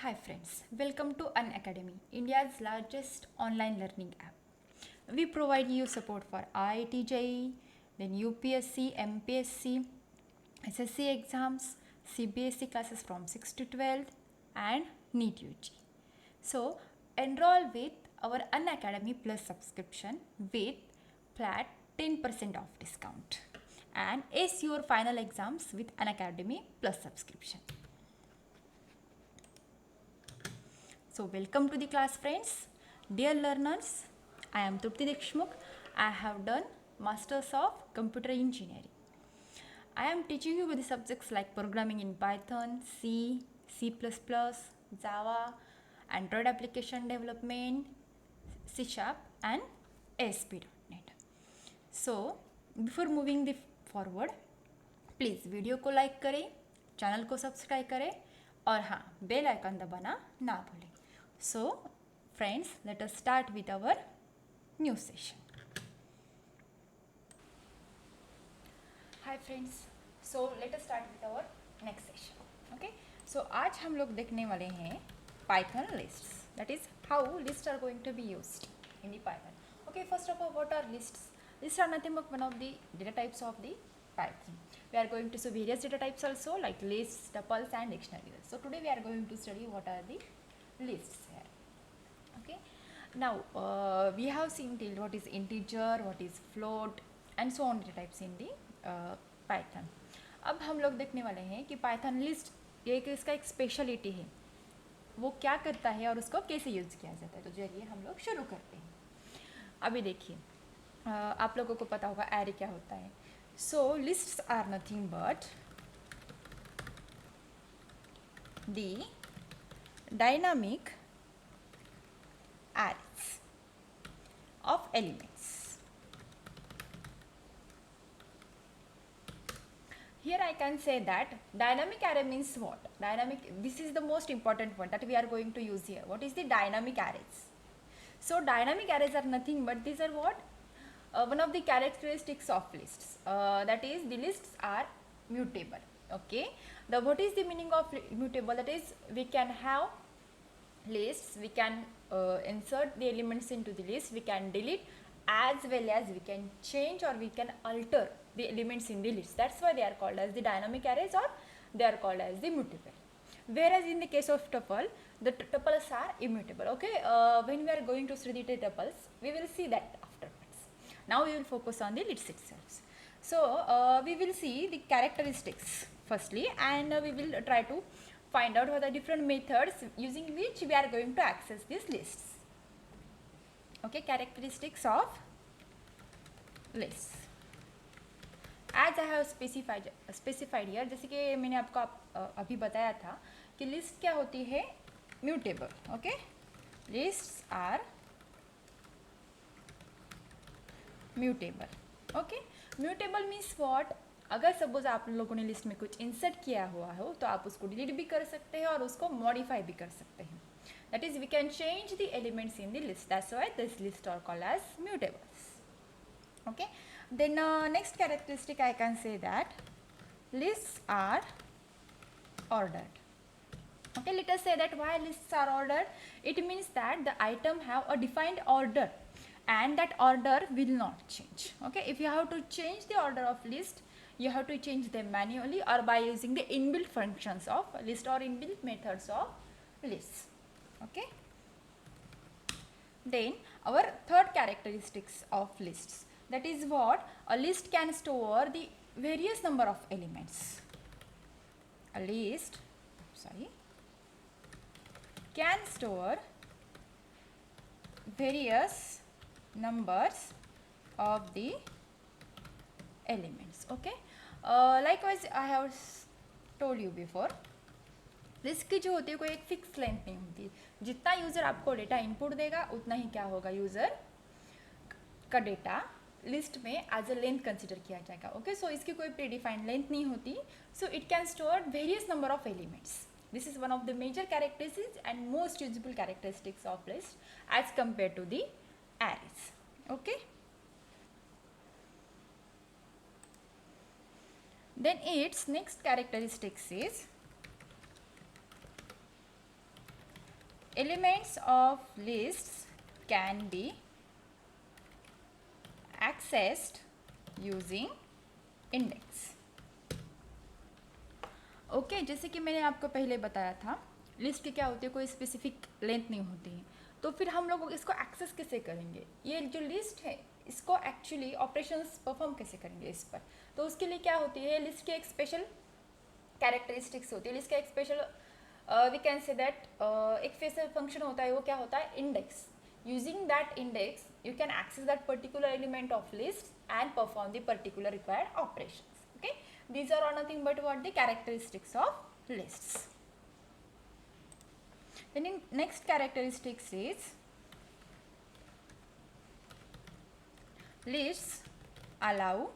Hi friends, welcome to Unacademy, India's largest online learning app. We provide you support for IIT JEE, then UPSC, MPSC, SSC exams, CBSE classes from 6 to 12 and NEET UG. So enroll with our Unacademy Plus subscription with flat 10% off discount and ace your final exams with Unacademy Plus subscription. So welcome to the class friends. Dear learners, I am Trupti Deshmukh. I have done Masters of Computer Engineering. I am teaching you with the subjects like programming in Python, C, C++, Java, Android application development, C Sharp and ASP.NET. So before moving the forward, please video को like करें, channel को subscribe करें और हाँ bell icon दबाना ना भूलें. So friends, let us start with our new session. Hi friends, so let us start with our next session. Okay, so आज हम लोग देखने वाले हैं Python lists. That is how lists are going to be used in the Python. Okay, first of all, what are lists? Lists are nothing but one of the data types of the Python. We are going to see various data types also like lists, tuples and dictionaries. So today we are going to study what are the lists here. Okay, now we have seen till what is integer, what is float and so on data types in the Python. अब हम लोग देखने वाले हैं कि Python list ये इसका एक स्पेशलिटी है, वो क्या करता है और उसको कैसे यूज़ किया जाता है. तो चलिए हम लोग शुरू करते हैं. अभी देखिए आप लोगों को पता होगा एरे क्या होता है. So lists are nothing but the dynamic arrays of elements. Here I can say that dynamic array means what? Dynamic, this is the most important point that we are going to use here. What is the dynamic arrays? So dynamic arrays are nothing but these are what? One of the characteristics of lists. That is the lists are mutable. Okay. What is the meaning of mutable? That is we can have lists, we can insert the elements into the list, we can delete as well as we can change or we can alter the elements in the list. That's why they are called as the dynamic arrays or they are called as the mutable. Whereas in the case of tuple, the tuples are immutable. Okay, when we are going to study the tuples, we will see that afterwards. Now we will focus on the list itself. So we will see the characteristics firstly and we will try to find out what are the different methods using which we are going to access these lists. Okay, characteristics of lists. As I have specified here, जैसे कि मैंने आपको अभी बताया था कि list क्या होती है, mutable. Okay, lists are mutable. Okay, mutable means what? अगर सपोज आप लोगों ने लिस्ट में कुछ इंसर्ट किया हुआ हो तो आप उसको डिलीट भी कर सकते हैं और उसको मॉडिफाई भी कर सकते हैं. That is we can change the elements in the list. That's why this list are called as mutables. Okay, then next characteristic I can say that lists are ordered. Okay, let us say that why lists are ordered. It means that the item have a defined order and that order will not change. Okay, if you have to change the order of list, you have to change them manually or by using the inbuilt functions of list or inbuilt methods of lists. Okay, then our third characteristics of lists, that is what? A list can store the various number of elements. A list can store various numbers of the elements. Okay, likewise I have told you before, list की जो होती है कोई एक fix length नहीं होती. जितना user आपको डेटा इनपुट देगा उतना ही क्या होगा, यूज़र का डेटा लिस्ट में एज अ लेंथ कंसिडर किया जाएगा. ओके, सो इसकी कोई प्री डिफाइंड लेंथ नहीं होती. So it can store various number of elements. This is one of the major characteristics and most usable characteristics of list as compare to the arrays. Okay, then its next characteristics is elements of lists can be accessed using index. Okay जैसे कि मैंने आपको पहले बताया था, list की क्या होती है, कोई स्पेसिफिक लेंथ नहीं होती है, तो फिर हम लोग इसको एक्सेस कैसे करेंगे, ये जो लिस्ट है इसको एक्चुअली ऑपरेशंस परफॉर्म कैसे करेंगे इस पर, तो उसके लिए क्या होती है, लिस्ट की एक स्पेशल कैरेक्टरिस्टिक्स होती है, लिस्ट का एक special we can say that एक स्पेशल फंक्शन होता है, वो क्या होता है, index. Using that index you can access that particular element of list and perform the particular required operations. Okay, these are all nothing but what the characteristics of lists. Then in next characteristics is lists allow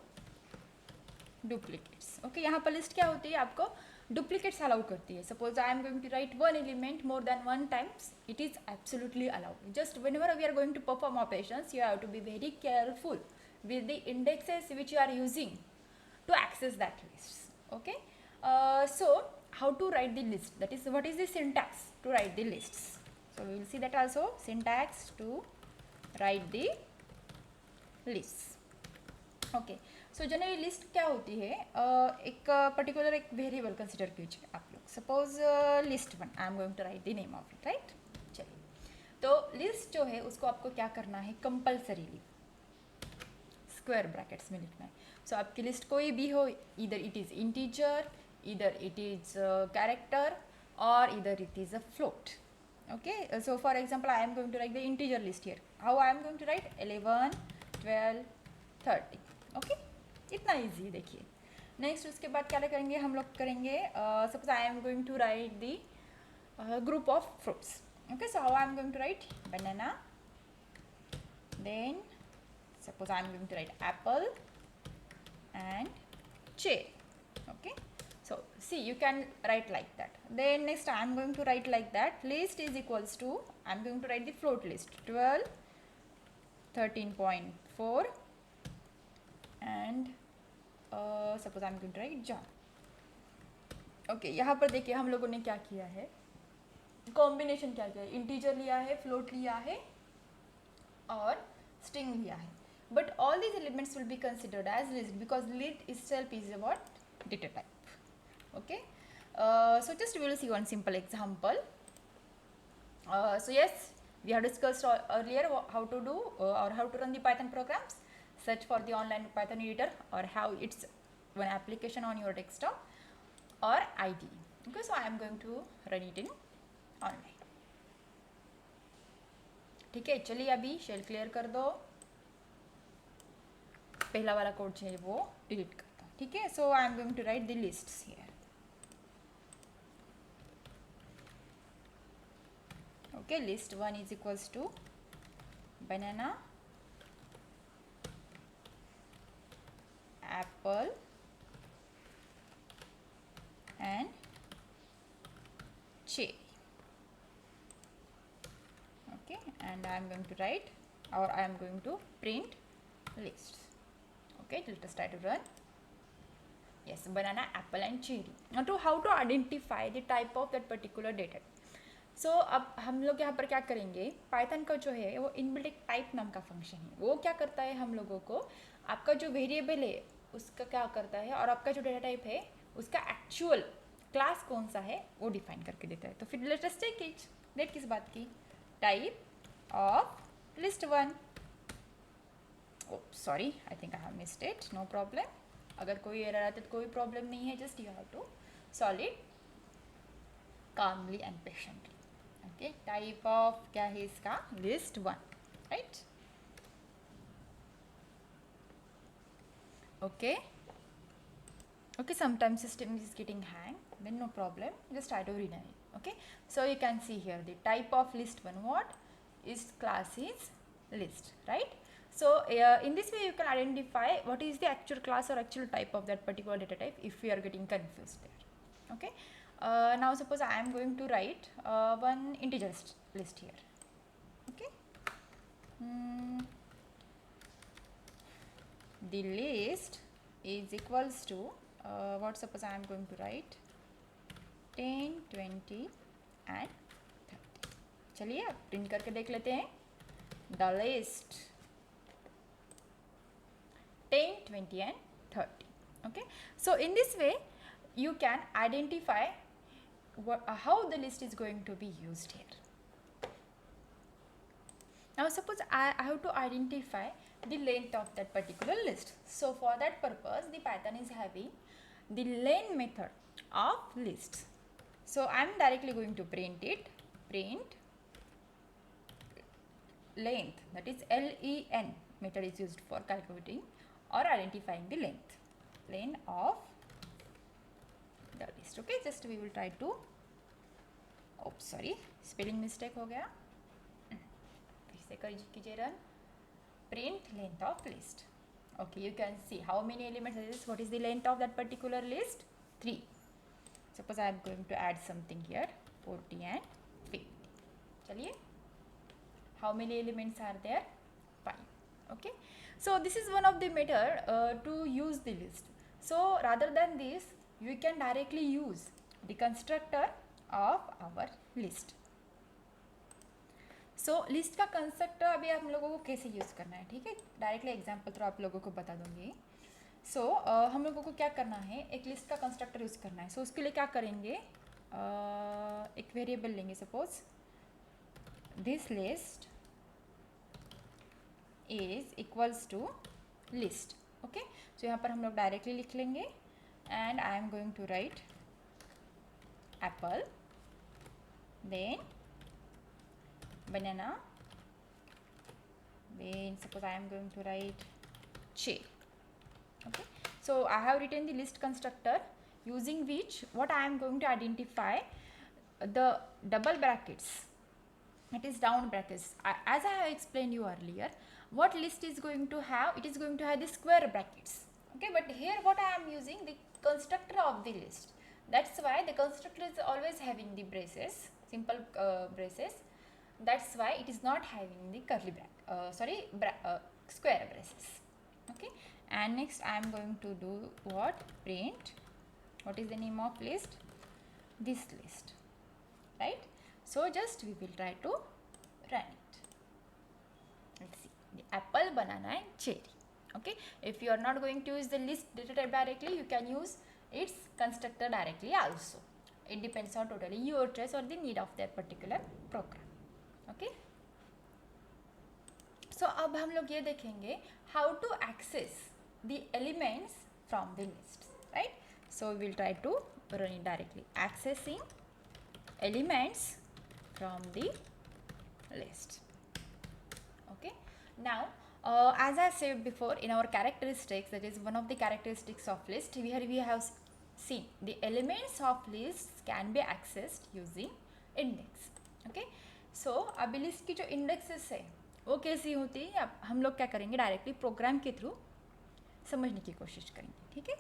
duplicates. Okay, यहाँ पर list क्या होती है, आपको duplicates allow करती है. Suppose I am going to write one element more than one times, it is absolutely allowed. Just whenever we are going to perform operations, you have to be very careful with the indexes which you are using to access that list. Okay, so how to write the list, that is what is the syntax to write the lists. So we will see that also, syntax to write the lists. Okay so generally list क्या होती है, एक particular एक variable consider कीजिए आप लोग, suppose list 1, I am going to write the name of it, right. चलिए, तो लिस्ट जो है उसको आपको क्या करना है, कंपल्सरीली स्क्वायर ब्रैकेट्स में लिखना है. सो आपकी लिस्ट कोई भी हो, इधर इट इज़ इंटीजर, इधर इट इज़ कैरेक्टर, और इधर it is a float. Okay, so for example I am going to write the integer list here. How I am going to write 11, 12, 30. Okay, इतना easy. देखिए next उसके बाद क्या करेंगे हम लोग, करेंगे suppose I am going to write the group of fruits. Okay, so how I am going to write banana, then suppose I am going to write apple and chair. Okay, so see you can write like that. Then next I am going to write like that, list is equals to, I am going to write the float list 12, 13.4 and suppose I am going to write John. Okay, यहाँ पर देखिए हम लोगों ने क्या किया है, combination क्या किया है, इंटीजर लिया है, फ्लोट लिया है और स्ट्रिंग लिया है. But all these elements will be considered as list because list itself is a what, data type. Okay, so just we will see one simple example. So yes, we have discussed earlier how to do or how to run the Python programs. Search for the online Python editor or how it's one application on your desktop or IDE. Okay, so I am going to run it in online. ठीक है, चलिए अभी shell clear कर दो, पहला वाला code चाहिए वो डिलीट कर दो. ठीक है, so I am going to write the lists here. Okay, list 1 is equals to banana, apple and cherry. Okay, and I am going to write, or I am going to print lists. Okay, let us try to run. Yes, banana, apple and cherry. Now to how to identify the type of that particular data. सो अब हम लोग यहाँ पर क्या करेंगे, Python का जो है वो इनबिल्ट एक टाइप नाम का फंक्शन है, वो क्या करता है हम लोगों को आपका जो वेरिएबल है उसका क्या करता है, और आपका जो डेटा टाइप है उसका एक्चुअल क्लास कौन सा है वो डिफाइन करके देता है. तो फिर लेट अस टेक इट. डेट किस बात की, type of list 1. Sorry, I think I have missed it, no problem. अगर कोई एरर आता है तो कोई प्रॉब्लम नहीं है, just you have to solve it calmly and patiently. Okay, type of क्या है इसका, list 1, right? Okay, okay, sometimes system is getting hang, then no problem, just try to rename it. Okay, so you can see here the type of list 1, what is class is list, right? So in this way you can identify what is the actual class or actual type of that particular data type if we are getting confused there. Okay, now suppose I am going to write one integer list here. Okay, the list is equals to what, suppose I am going to write 10, 20 and 30. चलिए अब print करके देख लेते हैं. The list 10, 20 and 30. Okay, so in this way you can identify how the list is going to be used here. Now suppose I have to identify the length of that particular list. So for that purpose the Python is having the len method of list. So I am directly going to print it, print length, that is len method is used for calculating or identifying the length of the list. Okay, just we will try to, oh sorry spelling mistake हो गया, फिर से कीजिए run, print length of list. Okay, you can see how many elements are this. What is the length of that particular list? 3. Suppose I am going to add something here, 40 and 50. चलिए, how many elements are there? 5. Okay, so this is one of the method to use the list. So rather than this, you can directly use the constructor of our list. So list का constructor अभी आप लोगों को कैसे use करना है, ठीक है, डायरेक्टली एग्जांपल तो आप लोगों को बता दूंगी. सो हम लोगों को क्या करना है, एक लिस्ट का कंस्ट्रक्टर यूज़ करना है. सो उसके लिए क्या करेंगे, एक वेरिएबल लेंगे. Suppose this list is equals to list. Okay, so यहाँ पर हम लोग डायरेक्टली लिख लेंगे and I am going to write apple, then banana, then suppose I am going to write cherry. Okay, so I have written the list constructor using which what I am going to identify the double brackets, it is down brackets. As I have explained you earlier, what list is going to have, it is going to have the square brackets. Okay, but here what I am using the constructor of the list, that's why the constructor is always having the braces, simple braces. That's why it is not having the curly square braces. Okay, and next I am going to do what, print what is the name of list, this list, right? So just we will try to run it. Let's see, the apple, banana and cherry. Okay, if you are not going to use the list data type directly, you can use its constructor directly also. It depends on totally your choice or the need of that particular program. Okay, so अब हम लोग ये देखेंगे how to access the elements from the list, right? So we will try to run it directly, accessing elements from the list. Okay, now as I said before, in our characteristics, that is one of the characteristics of list, here we have seen the elements of lists can be accessed using index. Okay, सो अभी list की जो indexes है वो कैसी होती है, हम लोग क्या करेंगे, डायरेक्टली प्रोग्राम के थ्रू समझने की कोशिश करेंगे. ठीक है,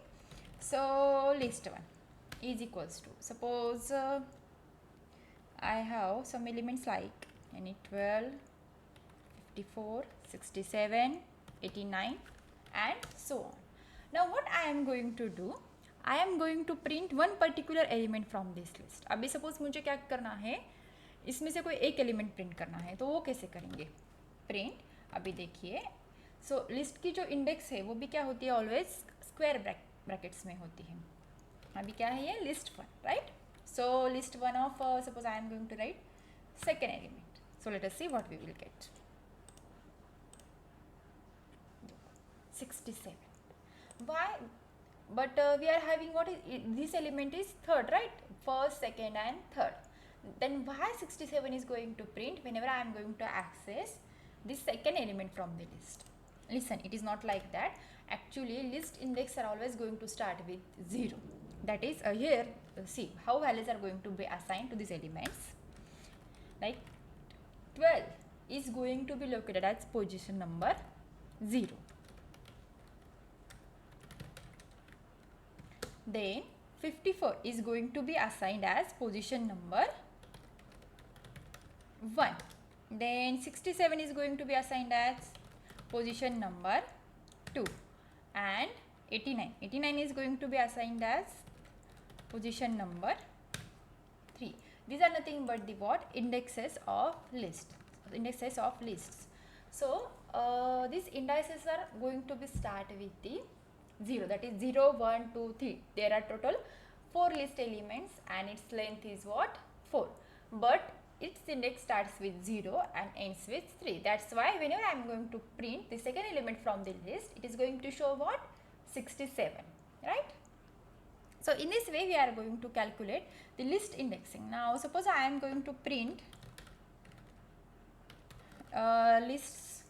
so list 1 is equals to, suppose I have some elements like यानी 12, 54, 67, 89 and so on. Now what I am going to do, I am going to print one particular element from this list. अभी suppose मुझे क्या करना है, इसमें से कोई एक एलिमेंट प्रिंट करना है, तो वो कैसे करेंगे, प्रिंट. अभी देखिए, सो लिस्ट की जो इंडेक्स है वो भी क्या होती है, ऑलवेज स्क्वायर ब्रैकेट्स में होती है. अभी क्या है ये, list 1, right? So list 1 of suppose I am going to write second element. So let us see what we will get. 67. Why? But we are having what is this element is third, right? First, second and third. Then why 67 is going to print whenever I am going to access this second element from the list? Listen, it is not like that. Actually, list index are always going to start with 0. That is here, see how values are going to be assigned to these elements. Like 12 is going to be located as position number 0. Then 54 is going to be assigned as position number 1. Then 67 is going to be assigned as position number 2. And 89 is going to be assigned as position number 3. These are nothing but the what? Indexes of list. Indexes of lists. So these indices are going to be start with the 0, that is 0, 1, 2, 3. There are total 4 list elements and its length is what? 4. But its index starts with 0 and ends with 3. That's why whenever I am going to print the second element from the list, it is going to show what? 67, right? So in this way we are going to calculate the list indexing. Now suppose I am going to print lists,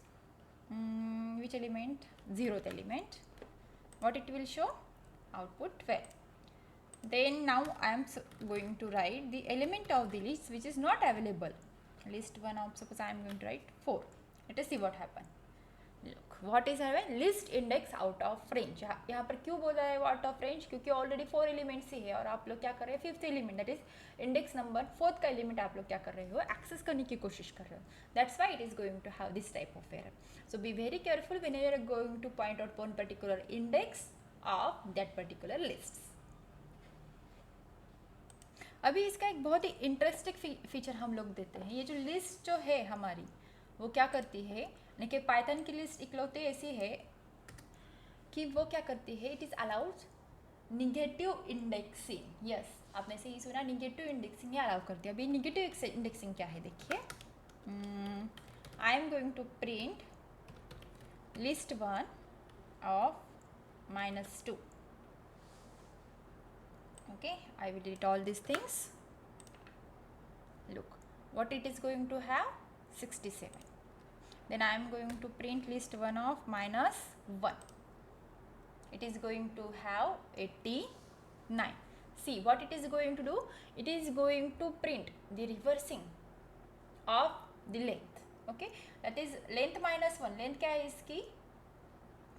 which element? 0th element. What it will show? Output 12. Then now I am going to write the element of the list which is not available. List 1 of, suppose I am going to write 4. Let us see what happen. Look, what is हमें list index out of range. यहाँ पर क्यों बोला है वो out of range? क्योंकि already 4 elements ही है और आप लोग क्या कर रहे हैं? 5th element, that is index number 4th का एलिमेंट आप लोग क्या कर रहे हो? एक्सेस करने की कोशिश कर रहे हो. That's why it is going to have this type of error. So be very careful when you are going to point out one particular index of that particular list. अभी इसका एक बहुत ही इंटरेस्टिंग फीचर हम लोग देते हैं. ये जो लिस्ट जो है हमारी वो क्या करती है, देखिए पाइथन की लिस्ट इकलौते ऐसी है कि वो क्या करती है, it is allowed negative indexing. Yes, आपने सही सुना, निगेटिव इंडेक्सिंग ये अलाउ करती है. अभी निगेटिव इंडेक्सिंग क्या है देखिए. I am going to print list 1 of -2. Okay, I will delete all these things. Look, what it is going to have? 67. Then I am going to print list 1 of -1. It is going to have 89. See what it is going to do? It is going to print the reversing of the length. Okay, that is length -1. length क्या है इसकी?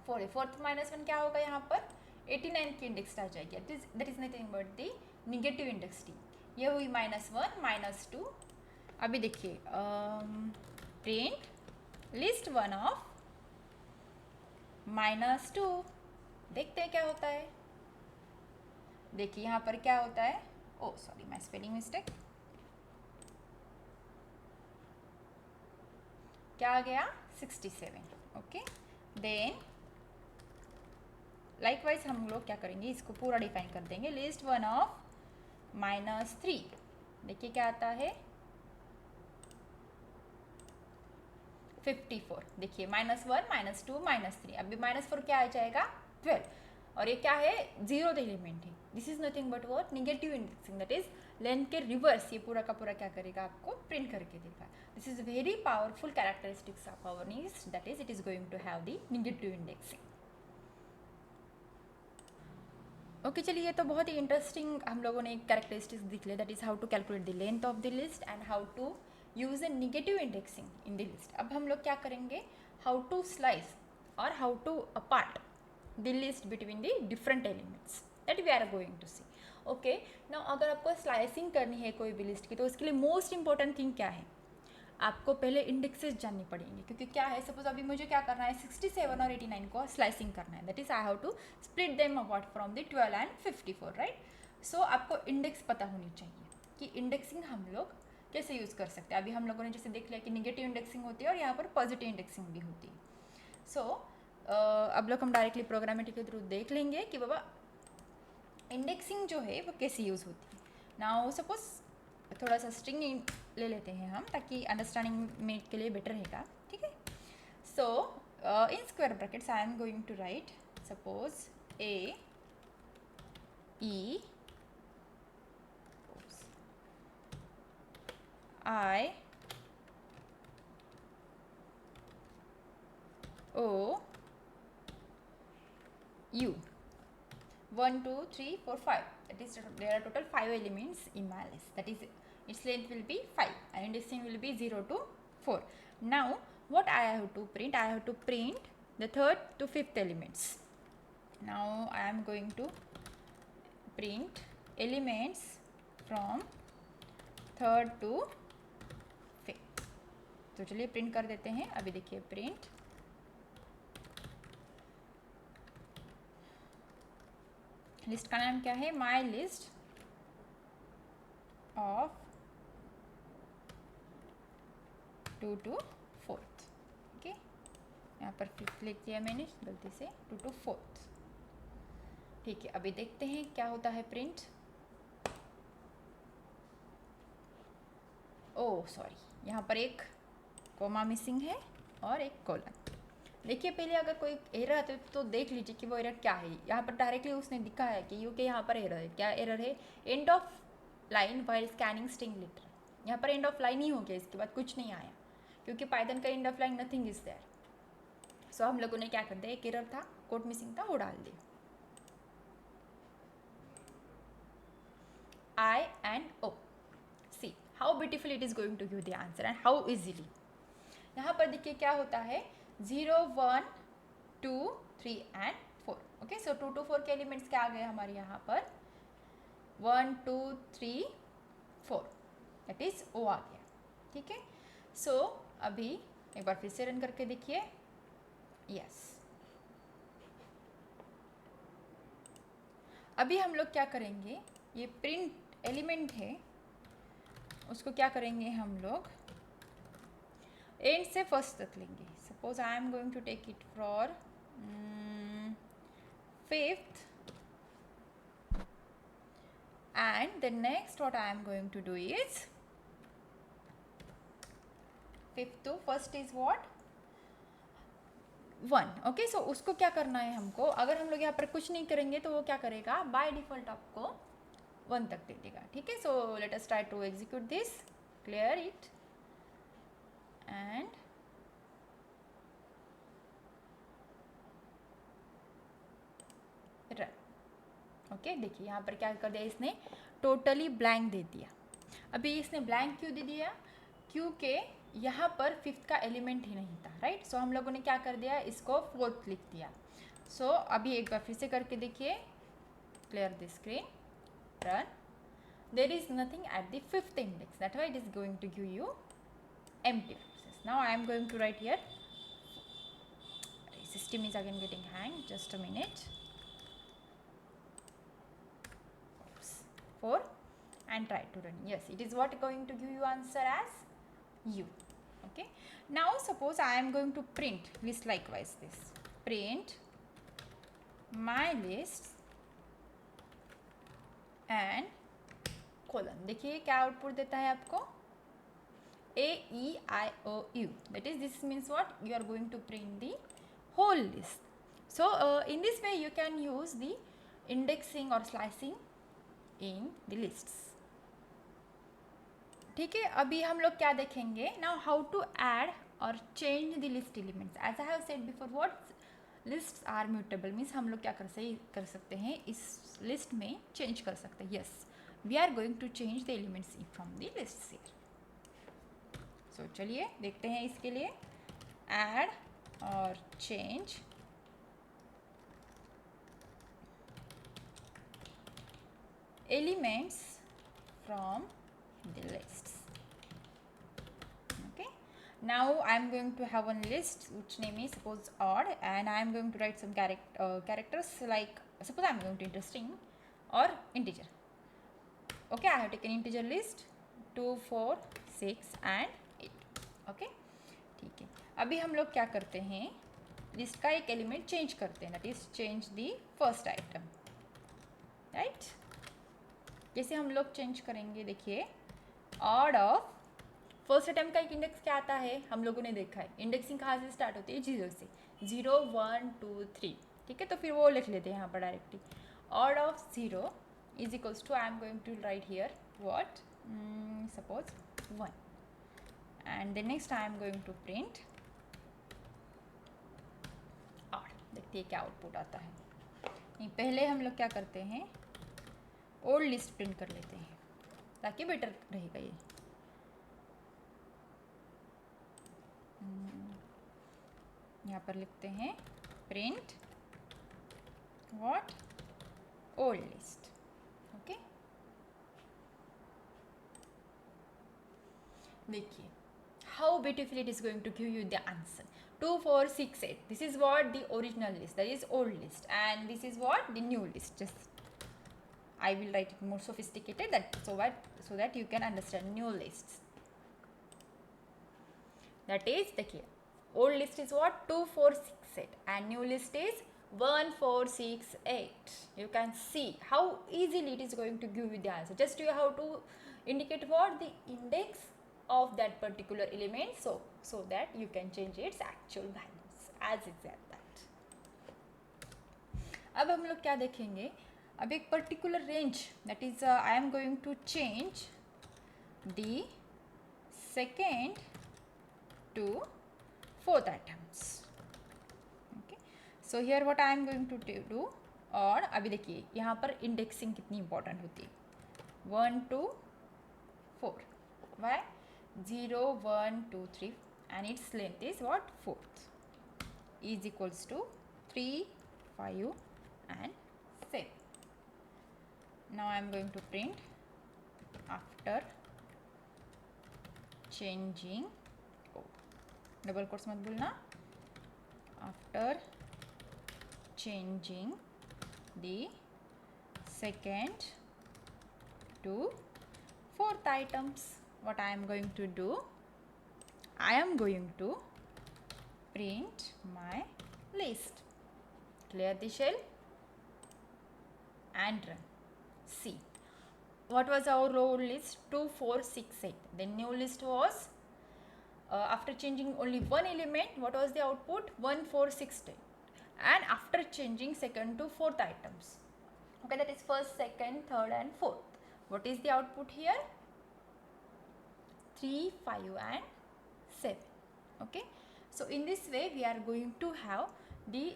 4 है. 4th -1 क्या होगा यहाँ पर? 89 की index आ जाएगी. That is nothing but the negative index T. ये हुई -1 -2. अभी देखिए प्रिंट लिस्ट 1 ऑफ -2. देखते हैं क्या होता है. देखिए यहाँ पर क्या होता है. ओ सॉरी, माय स्पेलिंग मिस्टेक. क्या आ गया? 67. ओके, देन लाइकवाइज हम लोग क्या करेंगे, इसको पूरा डिफाइन कर देंगे. List 1 of -3. देखिए क्या आता है? 54. देखिए -1 -2 -3. अभी -4 क्या आ जाएगा? 12. और ये क्या है? 0th एलिमेंट है. This is nothing but what? Negative indexing. That is length के रिवर्स ये पूरा का पूरा क्या करेगा? आपको प्रिंट करके देगा. This is very powerful characteristics of our list. That is it is going to have the negative indexing. Okay, चलिए, तो बहुत ही इंटरेस्टिंग हम लोगों ने एक कैरेक्टरिस्टिक्स दिख लिया. That is how to calculate the length of the list and how to use a negative indexing in the list. अब हम लोग क्या करेंगे? हाउ टू स्लाइस और how to apart the list between the different elements. That we are going to see. Okay, now अगर आपको slicing करनी है कोई भी लिस्ट की, तो उसके लिए मोस्ट इंपॉर्टेंट थिंग क्या है? आपको पहले इंडेक्सेस जाननी पड़ेंगे. क्योंकि क्या है, सपोज अभी मुझे क्या करना है? 67 और 89 को स्लाइसिंग करना है. That is I have to split them apart from the 12 and 54, right. So आपको इंडेक्स पता होनी चाहिए कि इंडेक्सिंग हम लोग कैसे यूज़ कर सकते हैं. अभी हम लोगों ने जैसे देख लिया कि निगेटिव इंडेक्सिंग होती है और यहाँ पर पॉजिटिव इंडेक्सिंग भी होती है. सो अब लोग हम डायरेक्टली प्रोग्रामेटिक के थ्रू देख लेंगे कि बाबा इंडेक्सिंग जो है वो कैसे यूज़ होती है. नाउ सपोज थोड़ा सा स्ट्रिंग ले लेते हैं हम, ताकि अंडरस्टैंडिंग में के लिए बेटर रहेगा. ठीक है. So in square brackets I am going to write suppose A E I O U 1 2 3 4 5. That is, there are total 5 elements in my list. That is, its length will be 5 and indexing will be 0 to 4. Now what I have to print? I have to print the 3rd to 5th elements. Now I am going to print elements from 3rd to 5th. तो चलिए print कर देते हैं. अभी देखिए print list का नाम क्या है? My list of 2 to 4th. Okay, यहाँ पर 5th लिख दिया मैंने गलती से, 2 to 4th. ठीक है, अभी देखते हैं क्या होता है प्रिंट. ओह सॉरी, यहाँ पर एक कोमा मिसिंग है और एक कोलन. देखिए पहले अगर कोई एरर आते तो देख लीजिए कि वो एरर क्या है. यहाँ पर डायरेक्टली उसने दिखा है कि यूके यहाँ पर एरर है. क्या एरर है? End of line while scanning string letter. यहाँ पर एंड ऑफ लाइन ही हो गया, इसके बाद कुछ नहीं आया, क्योंकि पाइथन का end of line nothing is there. So हम लोगों ने क्या कर दिया, एक एरर था, कोड मिसिंग था, वो डाल दिया. I and O. See how beautiful it is going to give the answer and how easily. यहाँ पर देखिए क्या होता है, 0 1 2 3 and 4. ओके, सो 2 to 4 के एलिमेंट्स क्या आ गए हमारे यहाँ पर, 1 2 3 4, दैट इज O आ गया. ठीक है, सो अभी एक बार फिर से रन करके देखिए. यस, अभी हम लोग क्या करेंगे, ये प्रिंट एलिमेंट है उसको क्या करेंगे हम लोग, एंड से फर्स्ट तक लेंगे. Suppose I am going to take it for 5th and the next what I am going to do is 5th to first is what 1. Okay, सो उसको क्या करना है हमको, अगर हम लोग यहाँ पर कुछ नहीं करेंगे तो वो क्या करेगा, बाय डिफॉल्ट आपको 1 तक दे देगा. ठीक है, so let us try to execute this, clear it and run. Okay, देखिए यहाँ पर क्या कर दिया इसने, टोटली ब्लैंक दे दिया. अभी इसने ब्लैंक क्यों दे दिया, क्योंकि यहाँ पर 5th का एलिमेंट ही नहीं था, राइट. सो हम लोगों ने क्या कर दिया, इसको 4th लिख दिया. सो अभी एक बार फिर से करके देखिए, clear the screen, run. There is nothing at the 5th index, that's why it is going to give you empty boxes. Now I am going to write here, system is again getting hang, just a minute. 4 and try to run. Yes, it is what going to give you answer as U. Okay, now suppose I am going to print list likewise this, print my list and colon. देखिए क्या output देता है आपको, AEIOU, that is this means what, you are going to print the whole list. So in this way you can use the indexing और slicing in the lists. ठीक है, अभी हम लोग क्या देखेंगे, नाउ हाउ टू ऐड और change the list elements. As I have said before, what lists are mutable, means हम लोग क्या कर सकते हैं, इस लिस्ट में चेंज कर सकते हैं. Yes, we are going to change the elements from the list here. So चलिए देखते हैं इसके लिए, ऐड और change elements from the lists. Now I am going to have one list which name is suppose odd, and I am going to write some characters, like suppose I am going to enter string or integer. Okay, I have taken integer list 2 4 6 and 8. Okay, ठीक है. अभी हम लोग क्या करते हैं, list का एक एलिमेंट चेंज करते हैं, that is change the first item, right. कैसे हम लोग चेंज करेंगे, देखिए, ऑड ऑफ फर्स्ट अटैम्प्ट का एक इंडेक्स क्या आता है, हम लोगों ने देखा है, इंडेक्सिंग कहाँ से स्टार्ट होती है, 0 से, 0 1 2 3. ठीक है, तो फिर वो लिख लेते हैं यहाँ पर directly, odd of 0 is equals to, I am going to write here what, suppose 1, and the next I am going to print odd. देखते हैं क्या आउटपुट आता है. नहीं, पहले हम लोग क्या करते हैं, ओल्ड लिस्ट प्रिंट कर लेते हैं ताकि बेटर रहेगा. ये यहाँ पर लिखते हैं print what, old list. Okay, देखिए how beautiful it is going to give you the answer. 2 4 6 8, this is what the original list, that is old list, and this is what the new list. Just I will write it more sophisticated, that so that you can understand new lists. That is, देखिए, old list is what? 2 4 6 8 and new list is 1 4 6 8. You can see how easily it is going to give you the answer. Just you have to indicate what? The index of that particular element, so that you can change its actual values as exact that. अब हम लोग क्या देखेंगे? अब एक particular range, that is I am going to change the second to fourth items. Okay, so here what I am going to do, और अभी देखिए यहाँ पर इंडेक्सिंग कितनी इंपॉर्टेंट होती है. 1 2 4, why? 0 1 2 3 and its length is what? 4th is equals to 3 5 and 7. Now I am going to print after changing, double quotes मत भूलना, after changing the second to fourth items, what I am going to do, I am going to print my list, clear the shell and run. See, what was our old list? 2 4 6 8. The new list was after changing only one element, what was the output? 1 4 6 10. And after changing second to fourth items, okay, that is first, second, third and fourth, what is the output here? 3 5 and 7. Okay, so in this way we are going to have the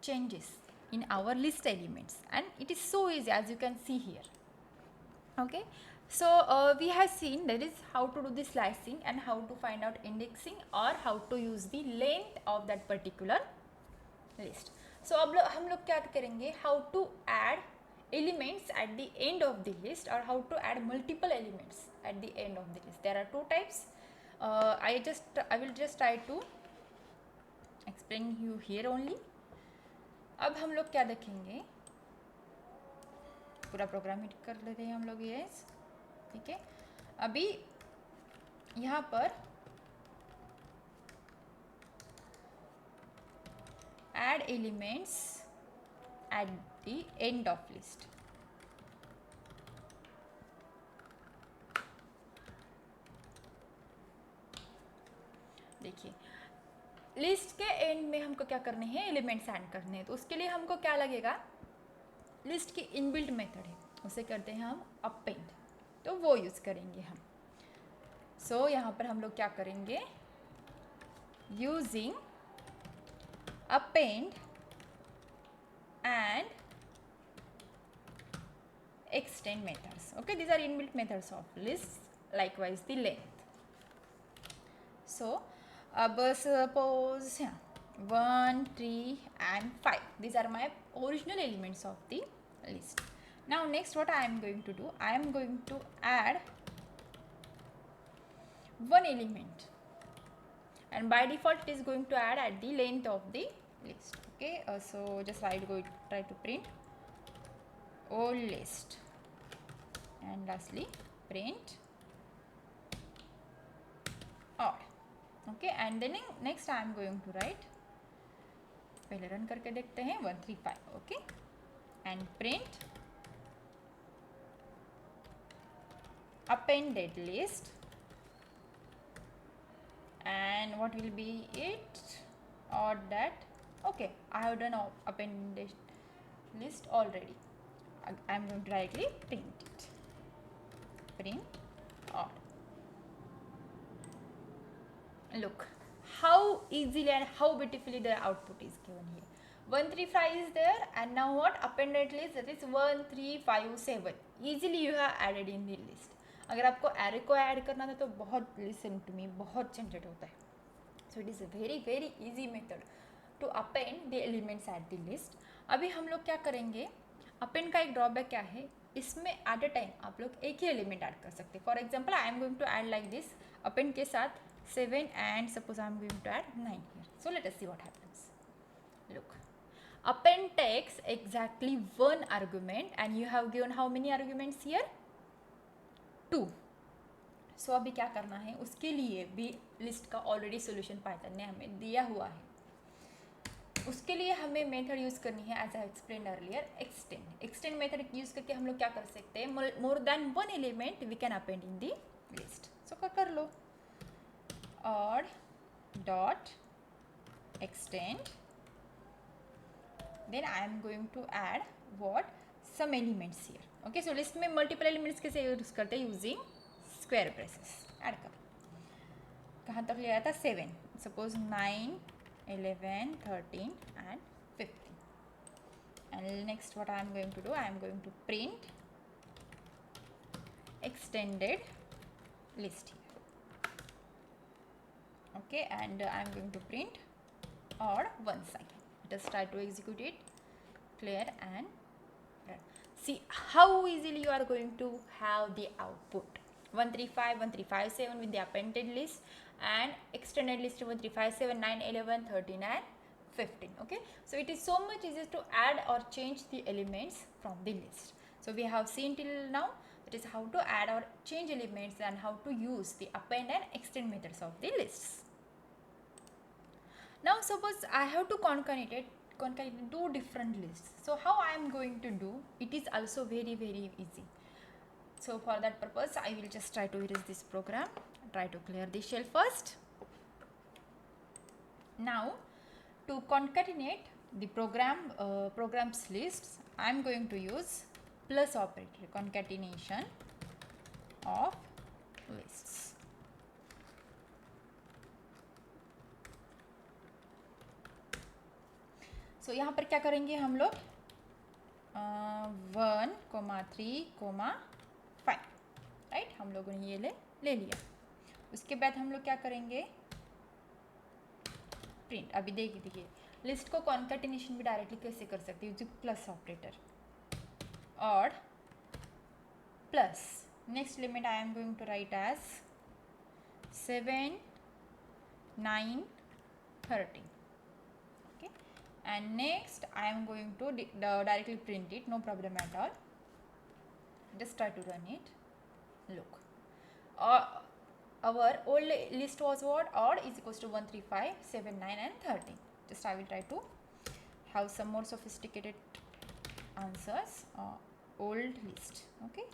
changes in our list elements, and it is so easy as you can see here. Okay, so we have seen that is how to do the slicing and how to find out indexing or how to use the length of that particular list. So अब हम लोग क्या करेंगे? How to add elements at the end of the list or how to add multiple elements at the end of the list. There are two types. I will just try to explain you here only. अब हम लोग क्या देखेंगे? पूरा programme hit कर लेते हैं हम लोग. यस, ठीक है. अभी यहाँ पर add elements at the end of list. देखिए, लिस्ट के एंड में हमको क्या करने हैं? एलिमेंट्स ऐड करने हैं. तो उसके लिए हमको क्या लगेगा? लिस्ट की इनबिल्ट मेथड है, उसे करते हैं हम अपेंड, तो वो यूज़ करेंगे हम. सो यहाँ पर हम लोग क्या करेंगे? Using append and extend methods. Okay, these are inbuilt methods of lists. Likewise the length. So suppose 1 3 and 5, these are my original elements of the list. Now next what I am going to do, I am going to add one element, and by default it is going to add at the length of the list. Okay, so just I will try to print old list and lastly print odd. Okay, and then next I am going to write, पहले run करके देखते हैं, 1 3 5. Okay, and print appended list, and what will be it? Or that. Okay, I have done appended list already. I am going to directly print it. Print odd. Look how easily and how beautifully the output is given here. 1 3 5 is there, and now what? Appended list, that is 1 3 5 7. Easily you have added in the list. अगर आपको array को add करना था तो बहुत, listen to me, बहुत झंझट होता है. So it is a very very easy method to append the elements at the list. अभी हम लोग क्या करेंगे? अपेंड का एक ड्रॉबैक क्या है? इसमें एट अ टाइम आप लोग एक ही एलिमेंट ऐड कर सकते हैं. For example I am going to add like this, append के साथ 7 and suppose I am going to add 9 here. So let us see what happens. Look, append takes exactly one argument, and you have given how many arguments here? 2. सो अभी क्या करना है, उसके लिए भी list का ऑलरेडी सोल्यूशन पाइथन ने हमें दिया हुआ है। उसके लिए हमें मेथड यूज़ करनी है as I explain earlier, extend. Extend method use करके हम लोग क्या कर सकते हैं, more than one element we can append in the list. So कर लो और dot extend, then I am going to add what, some elements here. Okay, so list में multiple elements कैसे यूज करते हैं, using square braces. ऐड कर, कहाँ तक ले आया था, 7, suppose 9, 11, 13 and 15. And next what I am going to do, I am going to print extended list here. Okay, and I am going to print or once again. Just try to execute it, clear and run. See how easily you are going to have the output. 135, 1357 with the appended list and extended list 1357, 9, 11, 13 and 15. Okay, so it is so much easier to add or change the elements from the list. So we have seen till now, that is how to add or change elements and how to use the append and extend methods of the lists. Now suppose I have to concatenate two different lists. So how I am going to do, it is also very easy. So for that purpose I will just try to erase this program, try to clear the shell first. Now to concatenate the programs lists, I am going to use plus operator, concatenation of lists. सो यहाँ पर क्या करेंगे हम लोग, 1, 3, 5, right, हम लोगों ने ये ले लिया। उसके बाद हम लोग क्या करेंगे, प्रिंट। अभी देखिए लिस्ट को कॉन्कैटिनेशन भी डायरेक्टली कैसे कर सकते हैं, यूजिंग प्लस ऑपरेटर और plus next element I am going to write as 7, 9, 13. And next I am going to directly print it, no problem at all. Just try to run it. Look, our old list was what, odd is equals to 135, 7, 9 and 13. Just I will try to have some more sophisticated answers. Old list. Okay,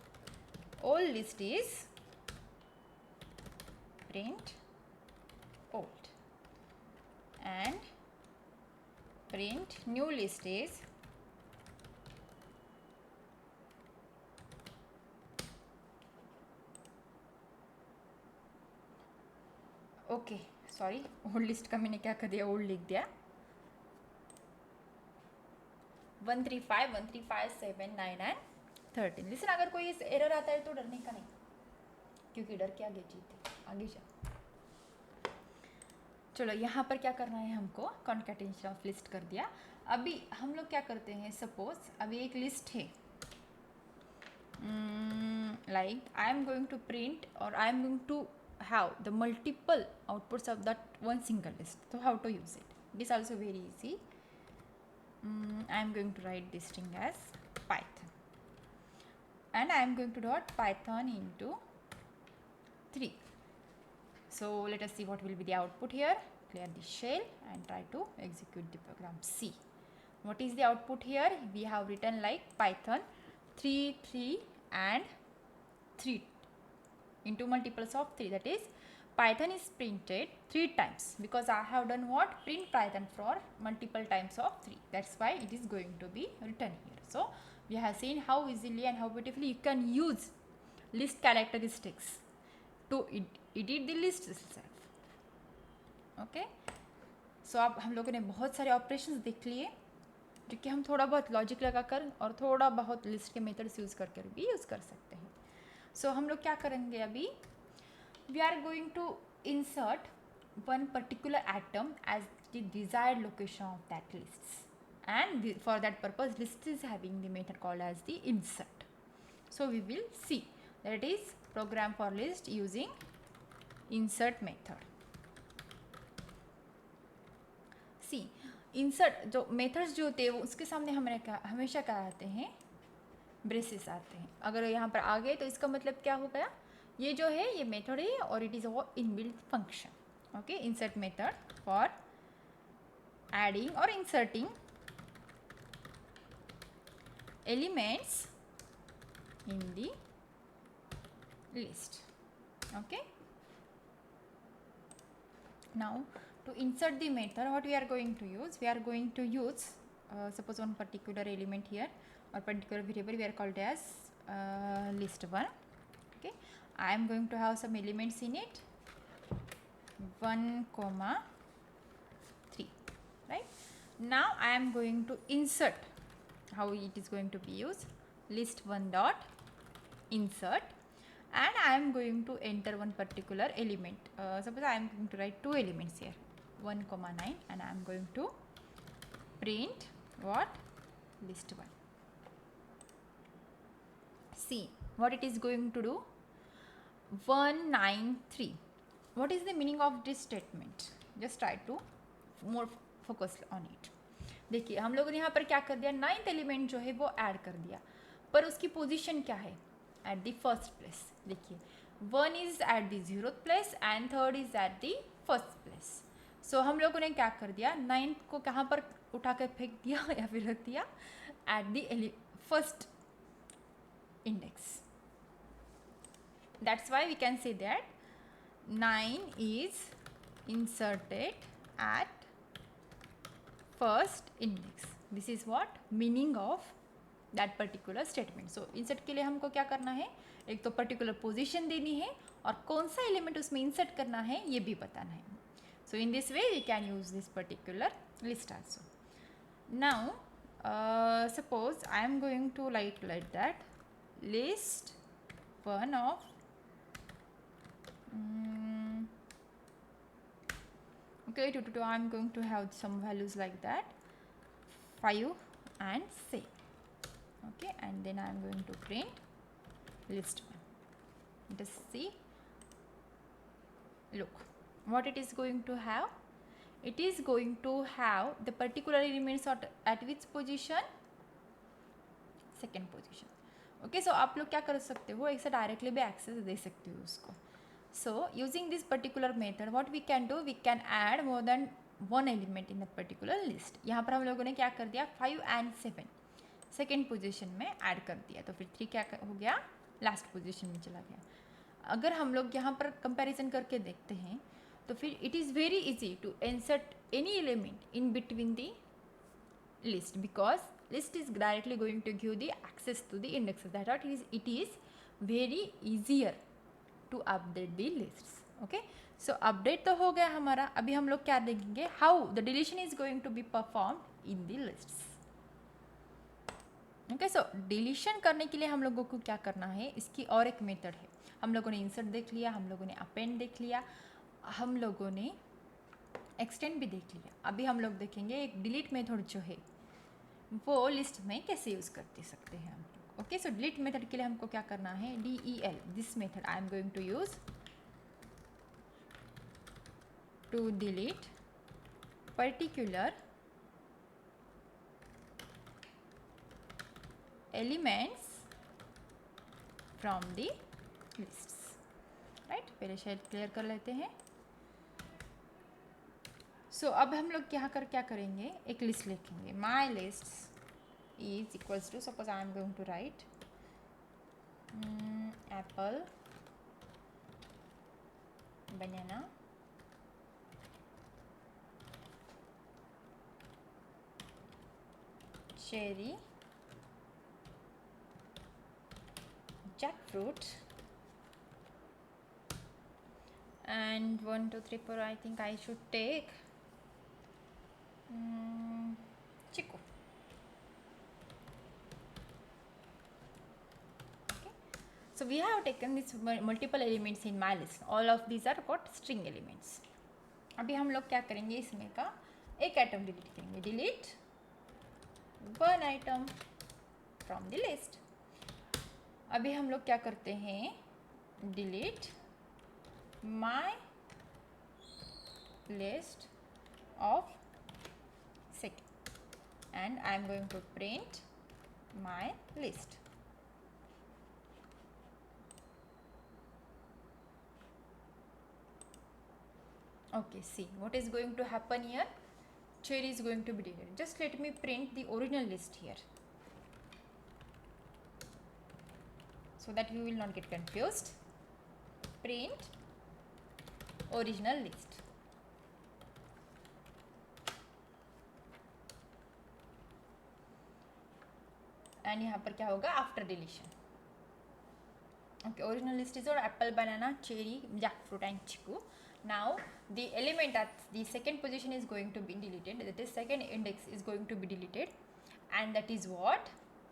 old list is print old and print new list is okay sorry, old list का मैंने क्या कर दिया, old लिख दिया। 135, 135, 7, 9 and 13। Listen, अगर कोई इस एरर आता है तो डरने का नहीं, क्योंकि डर के आगे जीत है, आगे जा। चलो यहाँ पर क्या करना है हमको, कॉन्कैटिनेशन ऑफ लिस्ट कर दिया। अभी हम लोग क्या करते हैं, सपोज अभी एक लिस्ट है, like I am going to print और I am going to have the multiple outputs of that one single list. So how to use it? It is also very easy. I am going to write this string as Python, and I am going to dot Python into 3. So let us see what will be the output here. Clear the shell and try to execute the program. See what is the output here. We have written like Python 3, 3 and 3 into multiples of 3, that is Python is printed 3 times because I have done what, print Python for multiple times of 3. That's why it is going to be written here. So we have seen how easily and how beautifully you can use list characteristics to edit the list itself. Okay, so अब हम लोगों ने बहुत सारे operations देख लिए जो कि हम थोड़ा बहुत लॉजिक लगाकर और थोड़ा बहुत लिस्ट के मेथड्स यूज़ करके भी यूज़ कर सकते हैं। सो हम लोग क्या करेंगे अभी, we are going to insert one particular atom as the desired location of that list, and for that purpose list is having the method called as the insert. So we will see that it is program for list using insert method. See insert जो methods जो होते हैं वो उसके सामने हमेशा क्या आते हैं, ब्रेसेस आते हैं. अगर यहाँ पर आ गए तो इसका मतलब क्या हो गया, ये जो है ये मेथड है और it is a inbuilt function. Okay, insert method for adding or inserting elements in the list. Okay, now to insert the method, what we are going to use, we are going to use suppose one particular element here or particular variable we are called as list1. Okay, I am going to have some elements in it, 1, 3, right? Now I am going to insert. How it is going to be used? List1 dot insert, and I am going to enter one particular element. Suppose I am going to write two elements here, 1, 9, and I am going to print what? List1. See what it is going to do. 193. What is the meaning of this statement? Just try to more focus on it. देखिए हम लोगों ने यहाँ पर क्या कर दिया, 9th element जो है वो ऐड कर दिया, पर उसकी पोजीशन क्या है? At the first place. देखिए 1 is at the 0th place and 3rd is at the first place. So हम लोगों ने क्या कर दिया, 9th को कहाँ पर उठा कर फेंक दिया या फिर रख दिया? Eight the first index. That's why we can say that 9 is inserted at first index. This is what meaning of that particular statement. So insert के लिए हमको क्या करना है, एक तो particular position देनी है और कौन सा element उसमें insert करना है ये भी बताना है. So in this way we can use this particular list also. Now suppose I am going to like that list 1 of okay, to I am going to have some values like that, 5 and 6. Okay, and then I am going to print list1. Just see, look what it is going to have. It is going to have the particular elements at which position? Second position. Okay, so आप लोग क्या कर सकते हो, एक से directly भी access दे सकते हो उसको. So using this particular method, what we can do, we can add more than one element in that particular list. यहाँ पर हम लोगों ने क्या कर दिया, 5 and 7 सेकेंड पोजीशन में ऐड कर दिया, तो फिर 3 क्या हो गया, लास्ट पोजीशन में चला गया. अगर हम लोग यहाँ पर कंपैरिजन करके देखते हैं तो फिर it is very easy to insert any element in between the list, because list is directly going to give the access to the indexes. That it is very easier to update the lists. Okay, so update तो हो गया हमारा. अभी हम लोग क्या देखेंगे, how the deletion is going to be performed in the lists. Okay, so deletion करने के लिए हम लोगों को क्या करना है, इसकी और एक मेथड है. हम लोगों ने insert देख लिया, हम लोगों ने append देख लिया, हम लोगों ने extend भी देख लिया. अभी हम लोग देखेंगे एक delete मेथड जो है वो लिस्ट में कैसे यूज़ करते सकते हैं हम लोग. ओके, सो डिलीट मेथड के लिए हमको क्या करना है, del, this method I am going to use to delete particular elements from the lists. Right, पहले शायद क्लियर कर लेते हैं. सो अब हम लोग यहाँ कर क्या करेंगे, एक लिस्ट लिखेंगे. My list is equals to, suppose I am going to write apple, banana, cherry, jackfruit, and 1, 2, 3, 4. I think I should take chiku. Okay, so we have taken this multiple elements in my list. All of these are called string elements. अभी हम लोग क्या करेंगे, इसमें का एक item delete करेंगे. Delete one item from the list. अभी हम लोग क्या करते हैं, delete my list of second, and I am going to print my list. Okay, see what is going to happen here. Cherry is going to be deleted. Just let me print the original list here so that you will not get confused. Print original list. And यहाँ पर क्या होगा after deletion. Okay, original list is on apple, banana, cherry, jackfruit and chiku. Now the element at the second position is going to be deleted, that is second index is going to be deleted, and that is what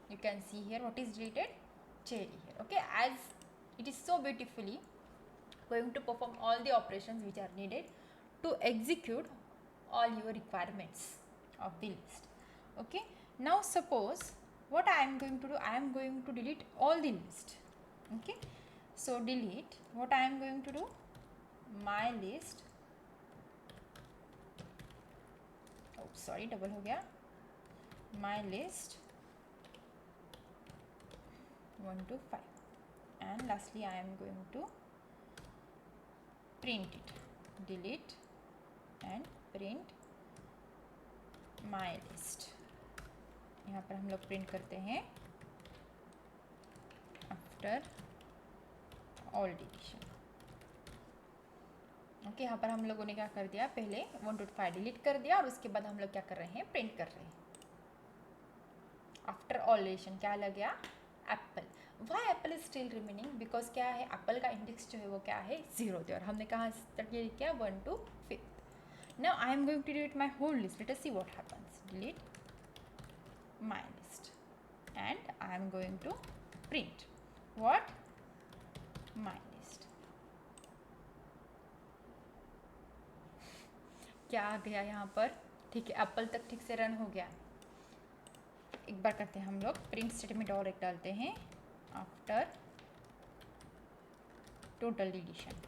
you can see here. What is deleted? Cherry here. Okay, as it is so beautifully going to perform all the operations which are needed to execute all your requirements of the list. Okay, now suppose what I am going to do, I am going to delete all the list. Okay, so delete, what I am going to do, my list, oh sorry double हो गया, my list 1 to 5, and lastly I am going to print it, delete and print my list. यहाँ पर हम लोग print करते हैं after all deletion. Okay, यहाँ पर हम लोगों ने क्या कर दिया, पहले 1 to 5 डिलीट कर दिया और उसके बाद हम लोग क्या कर रहे हैं, प्रिंट कर रहे हैं आफ्टर ऑल डिलीशन. क्या लग गया, Apple. Y Apple is still remaining, because क्या है, एप्पल का इंडेक्स जो है वो क्या है, 0 थे और हमने कहाँ तक ये किया, 1 to 5. Now I am going to delete my whole list. Let us see what happens. Delete my list and I am going to print what, my list. क्या आ गया यहाँ पर, ठीक है, एप्पल तक ठीक से रन हो गया. एक बार करते हैं हम लोग, प्रिंट स्टेटमेंट और एक डालते हैं आफ्टर टोटल डिलीशन.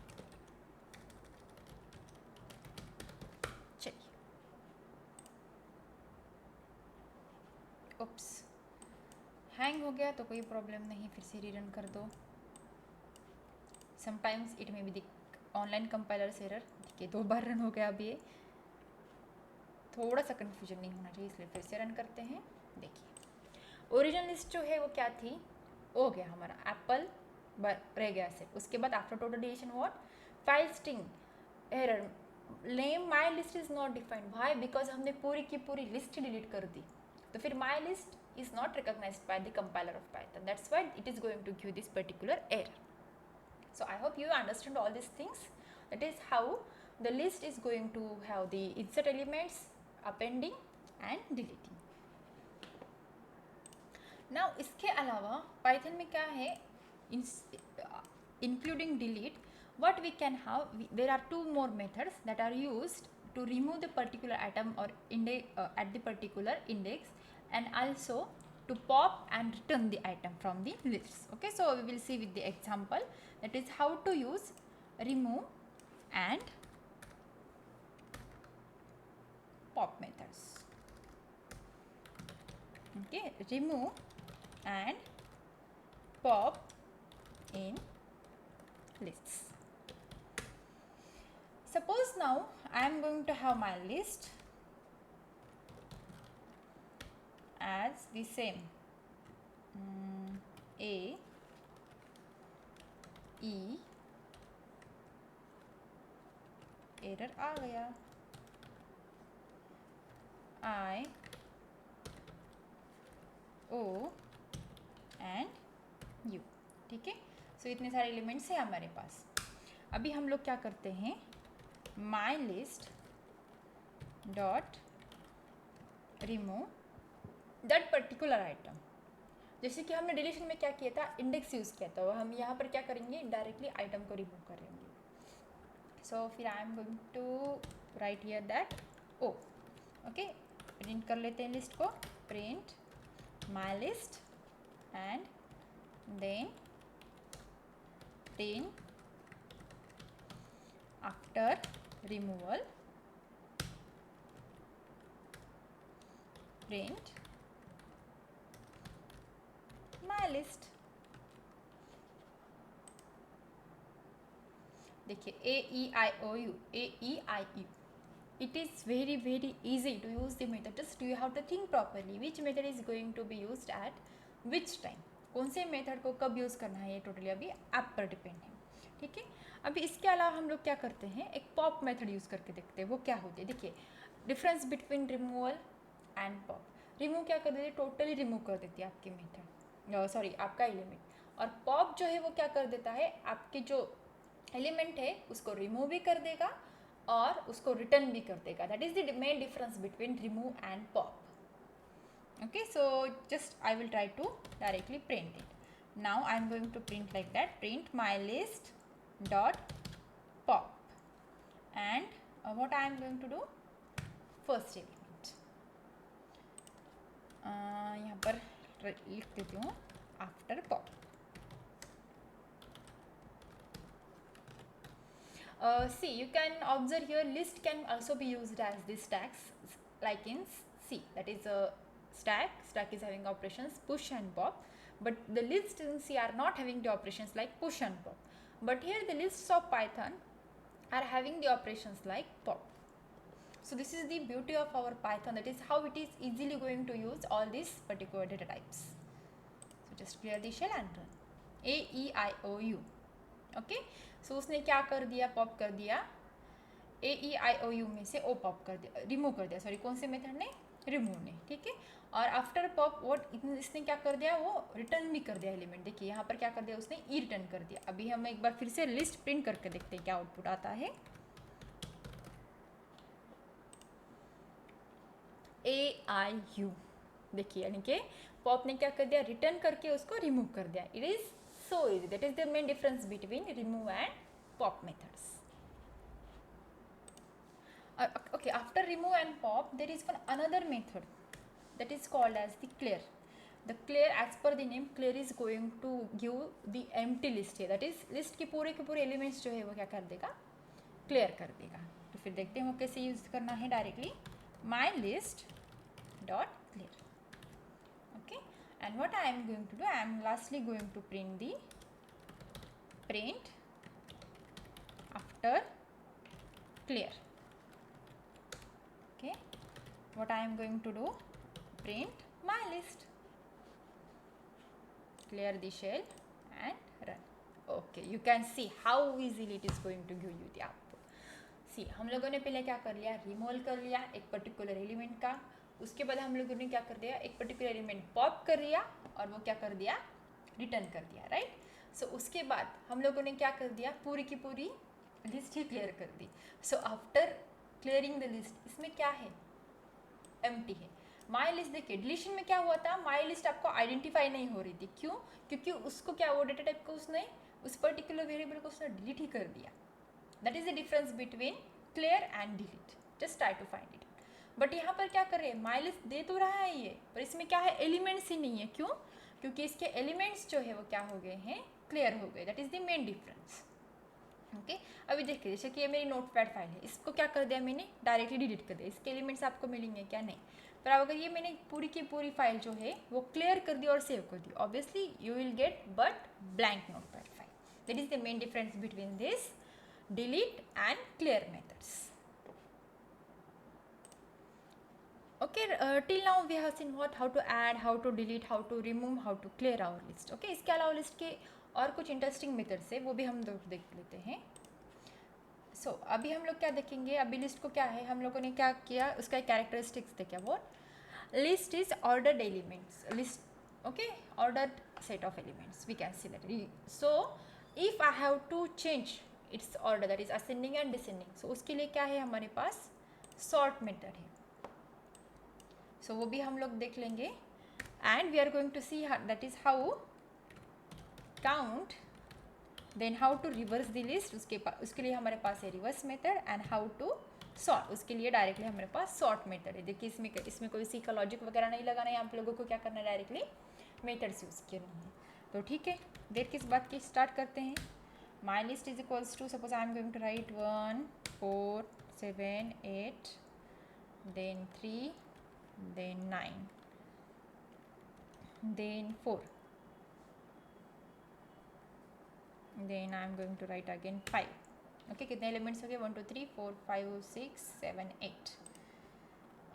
चलिए, उप्स हैंग हो गया तो कोई प्रॉब्लम नहीं, फिर से रीरन कर दो. Sometimes it may be the online compilers error. देखिए 2 बार रन हो गया. अब ये थोड़ा सा कन्फ्यूजन नहीं होना चाहिए, इसलिए फिर से रन करते हैं. देखिए ओरिजिनल लिस्ट जो है वो क्या थी, हो गया हमारा एप्पल रह गया सिर्फ. उसके बाद after total deletion what, file string error, name my list is not defined. Why, because हमने पूरी की पूरी लिस्ट डिलीट कर दी, तो फिर my list is not recognized by the compiler of Python. That's why it is going to give this particular error. So I hope you understand all these things. That is how the list is going to have the insert elements, appending and deleting. Now इसके अलावा Python में क्या है, including delete, what we can have, there are 2 more methods that are used to remove the particular item or index at the particular index, and also to pop and return the item from the list. Okay, so we will see with the example, that is how to use remove and pop methods. Okay, remove and pop in lists. Suppose now I am going to have my list as the same A, E, error आ गया, I, O and U. ठीक है, सो इतने सारे elements हैं हमारे पास. अभी हम लोग क्या करते हैं, माई list dot remove that particular item. जैसे कि हमने डिलीशन में क्या किया था, इंडेक्स यूज़ किया था, हम यहाँ पर क्या करेंगे, डायरेक्टली आइटम को रिमूव करेंगे. सो फिर I am going to write here that O. Okay, print कर लेते हैं लिस्ट को, print my list and then print after removal, print my list. देखिए AEIOU, AEIU. It is very easy to use the method. Just you have to think properly which method is going to be used at which time. कौन से method को कब use करना है ये totally अभी आप पर डिपेंड है, ठीक है। अभी इसके अलावा हम लोग क्या करते हैं, एक पॉप मेथड यूज़ करके देखते हैं वो क्या होती है। देखिए difference between removal and pop. Remove क्या कर देती है, टोटली रिमूव कर देती है आपकी मेथड, सॉरी आपका एलिमेंट। और पॉप जो है वो क्या कर देता है, आपके जो एलिमेंट है उसको रिमूव भी कर देगा और उसको रिटर्न भी कर देगा। That is the main difference between remove and pop. Okay, so just I will try to directly print it. Now I am going to print like that, print my list dot pop, and what I am going to do, first element यहाँ पर लिख देती हूँ after pop. See, you can observe here list can also be used as this tags, like in C, that is a stack is having operations push and pop, but the lists in C are not having the operations like push and pop, but here the lists of Python are having the operations like pop. So this is the beauty of our Python, that is how it is easily going to use all these particular data types. So just clear the shell and run AEIOU. Okay, so उसने क्या कर दिया, pop कर दिया AEIOU में से ओ pop कर दिया, रिमूव कर दिया, सॉरी कौन से मेथड ने, रिमूव ने, ठीक है। और आफ्टर पॉप व्हाट इसने क्या कर दिया, वो रिटर्न भी कर दिया एलिमेंट। देखिए यहाँ पर क्या कर दिया उसने, ई रिटर्न कर दिया। अभी हम एक बार फिर से लिस्ट प्रिंट करके देखते हैं क्या आउटपुट आता है। AIU, देखिए यानी कि पॉप ने क्या कर दिया, रिटर्न करके उसको रिमूव कर दिया। It is so easy. That is the main difference between remove and pop methods. Okay, after remove and pop there is one another method that is called as the clear. The clear, as per the name, clear is going to give the empty list है, that is list के पूरे elements जो है वो क्या कर देगा, clear कर देगा। तो फिर देखते हैं वो कैसे यूज करना है। Directly my list dot clear. Okay, and what I am going to do, I am lastly going to print the print after clear. Okay, what I am going to do, print my list, clear the shell and run. Okay, you can see how easily it is going to give you the output. See, हम लोगों ने पहले क्या कर लिया, remove कर लिया एक पर्टिकुलर एलिमेंट का, उसके बाद हम लोगों ने क्या कर दिया, एक पर्टिकुलर एलिमेंट पॉप कर लिया और वो क्या कर दिया, रिटर्न कर दिया, राइट। सो उसके बाद हम लोगों ने क्या कर दिया, पूरी की पूरी लिस्ट ही क्लियर कर दी। So after clearing the list, इसमें क्या है, एम्प्टी है। माई लिस्ट देखिए डिलीशन में क्या हुआ था, माई लिस्ट आपको आइडेंटिफाई नहीं हो रही थी, क्यों, क्योंकि उसको क्या, वो डेटा टाइप को उसने, उस पर्टिकुलर वेरिएबल को उसने डिलीट ही कर दिया। That is the difference between clear and delete. Just try to find it. But यहाँ पर क्या कर रहे हैं, माई लिस्ट दे तो रहा है ये, पर इसमें क्या है, एलिमेंट्स ही नहीं है। क्यों, क्योंकि इसके एलिमेंट्स जो है वो क्या हो गए हैं, क्लियर हो गए। That is the main difference. Okay, अभी देखिए जैसे कि ये मेरी नोटपैड फाइल है, इसको क्या कर दिया मैंने, डायरेक्टली डिलीट कर दिया। इसके एलिमेंट्स आपको मिलेंगे क्या, नहीं। पर अब अगर ये मैंने पूरी की पूरी फाइल जो है वो क्लियर कर दी और सेव कर दी, obviously you will get but blank notepad file. That is the main difference between this delete and clear methods. Okay, till now we have seen what, how to add, how to delete, how to remove, how to clear our list. Okay, इसके अलावा list के और कुछ interesting methods है, वो भी हम देख लेते हैं। सो अभी हम लोग क्या देखेंगे, अभी लिस्ट को क्या है, हम लोगों ने क्या किया, उसका कैरेक्टरिस्टिक्स देखा। वो list is ordered elements, list okay, ordered set of elements, we can see that. So if I have to change its order, that is ascending and descending, so उसके लिए क्या है हमारे पास, सॉर्ट मेथड है। सो वो भी हम लोग देख लेंगे। And we are going to see that is how count, then how to reverse the list, उसके लिए हमारे पास है reverse method, and how to sort, उसके लिए डायरेक्टली हमारे पास सॉर्ट मेथड है। देखिए इसमें कोई सी का लॉजिक वगैरह नहीं लगाना है, आप लोगों को क्या करना है, डायरेक्टली मेथड्स यूज़ करनी है। तो ठीक है, देर किस बात की, स्टार्ट करते हैं। My list is equals to, suppose I am going to write 1 4 7 8, then 3, then 9, then 4, then I am going to write again 5, okay कितने एलिमेंट्स हो गए 1 2 3 4 5 6 7 8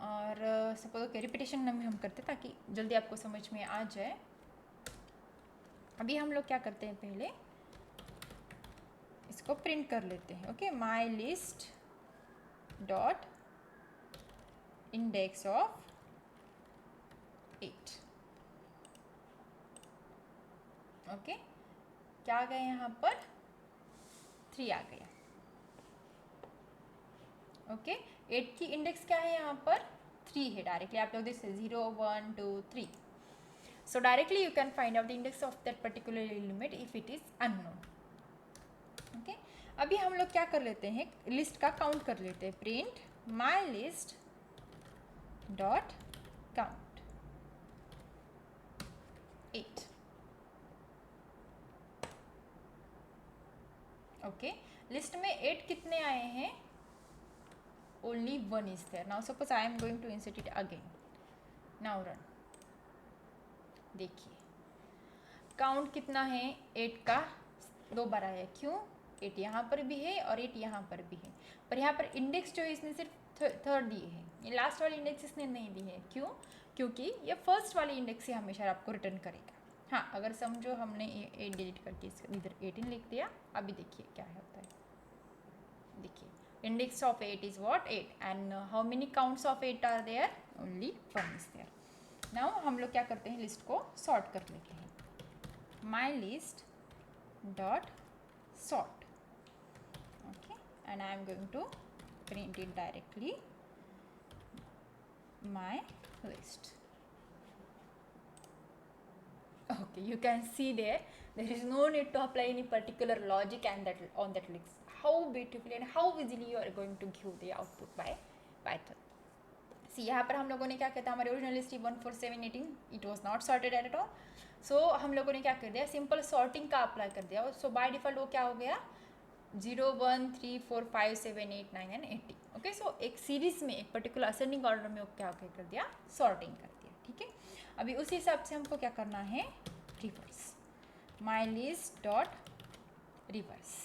और सपोज ओके रिपीटेशन में हम करते ताकि जल्दी आपको समझ में आ जाए। अभी हम लोग क्या करते हैं पहले इसको प्रिंट कर लेते हैं। Okay my list dot index of 8 okay क्या आ गया यहाँ पर 3 आ गया। ओके 8 की इंडेक्स क्या है यहाँ पर 3 है। डायरेक्टली आप लोग देख सकते 0 1 2 3 so directly you can find out the index of that particular element if it is unknown। Okay अभी हम लोग क्या कर लेते हैं लिस्ट का काउंट कर लेते हैं। Print my list dot count 8 okay list में 8 कितने आए हैं only 1 is there. Now suppose I am going to insert it again now run. देखिए काउंट कितना है 8 का 2 बार आया क्यों 8 यहाँ पर भी है और 8 यहाँ पर भी है पर यहाँ पर इंडेक्स जो है इसने सिर्फ थर्ड दिए है। ये लास्ट वाली इंडेक्स इसने नहीं दी है क्यों क्योंकि ये फर्स्ट वाली इंडेक्स से हमेशा आपको रिटर्न करेगा। हाँ अगर समझो हमने 8 डिलीट करके इधर 18 लिख दिया। अभी देखिए क्या होता है देखिए index of 8 is what 8 and how many counts of 8 are there only 1 is there. नाउ हम लोग क्या करते हैं लिस्ट को सॉर्ट कर लेते हैं। माई list dot sort okay and I am going to print it directly my list। okay you can see there is no need to apply any particular logic and that on that list how beautifully and how easily you are going to give the output by Python। See यहाँ पर हम लोगों ने क्या किया था हमारे original list 1 4 7 18 it was not sorted at all. So हम लोगों ने क्या कर दिया सिंपल सॉर्टिंग का अप्लाई कर दिया। सो बाय डिफॉल्ट वो क्या हो गया 0 1 3 4 5 7 8 9 एंड 80। ओके सो एक सीरीज में एक पर्टिकुलर असेंडिंग ऑर्डर में वो क्या कर दिया सॉर्टिंग कर दिया। ठीक है अभी उसी हिसाब से हमको क्या करना है reverse my list dot reverse.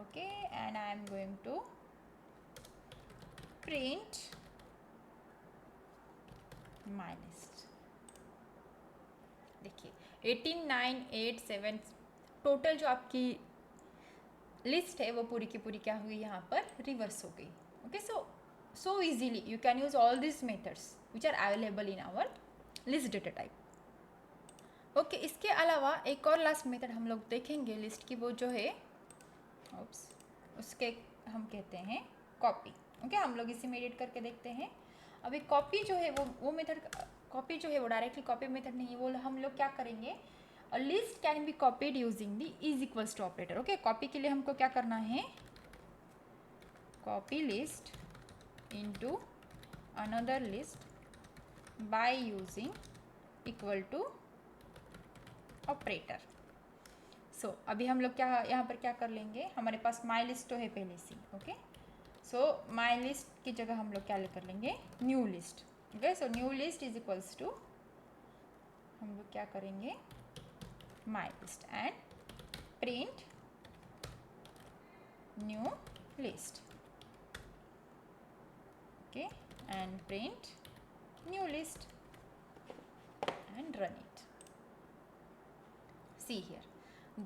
Okay and I am going to print my list. देखिए 18 9 8 7 टोटल जो आपकी लिस्ट है वो पूरी की पूरी क्या हुई यहाँ पर रिवर्स हो गई। Okay so easily you can use all this methods which are available in our list data type. Okay इसके अलावा एक और लास्ट मेथड हम लोग देखेंगे लिस्ट की वो जो है उसके हम कहते हैं कॉपी। ओके हम लोग इसी में एडिट करके देखते हैं। अभी कॉपी जो है वो मेथड कॉपी जो है वो डायरेक्टली कॉपी मेथड नहीं वो हम लोग क्या करेंगे list can be copied using the is equals to operator. Okay copy के लिए हमको क्या करना है copy list into another list by using equal to operator. So अभी हम लोग क्या यहाँ पर क्या कर लेंगे हमारे पास माई लिस्ट तो है पहले से। ओके सो माई लिस्ट की जगह हम लोग क्या कर लेंगे new list. Okay so new list is equals to हम लोग क्या करेंगे my list and print new list. Okay and print new list and run it. see here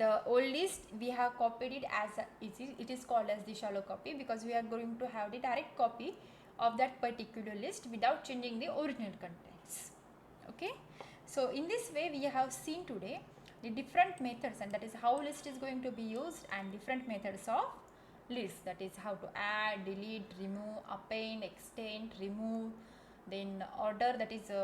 the old list we have copied it as it is called as the shallow copy because we are going to have the direct copy of that particular list without changing the original contents। okay so in this way we have seen today the different methods and that is how list is going to be used and different methods of list that is how to add delete remove append extend remove then order that is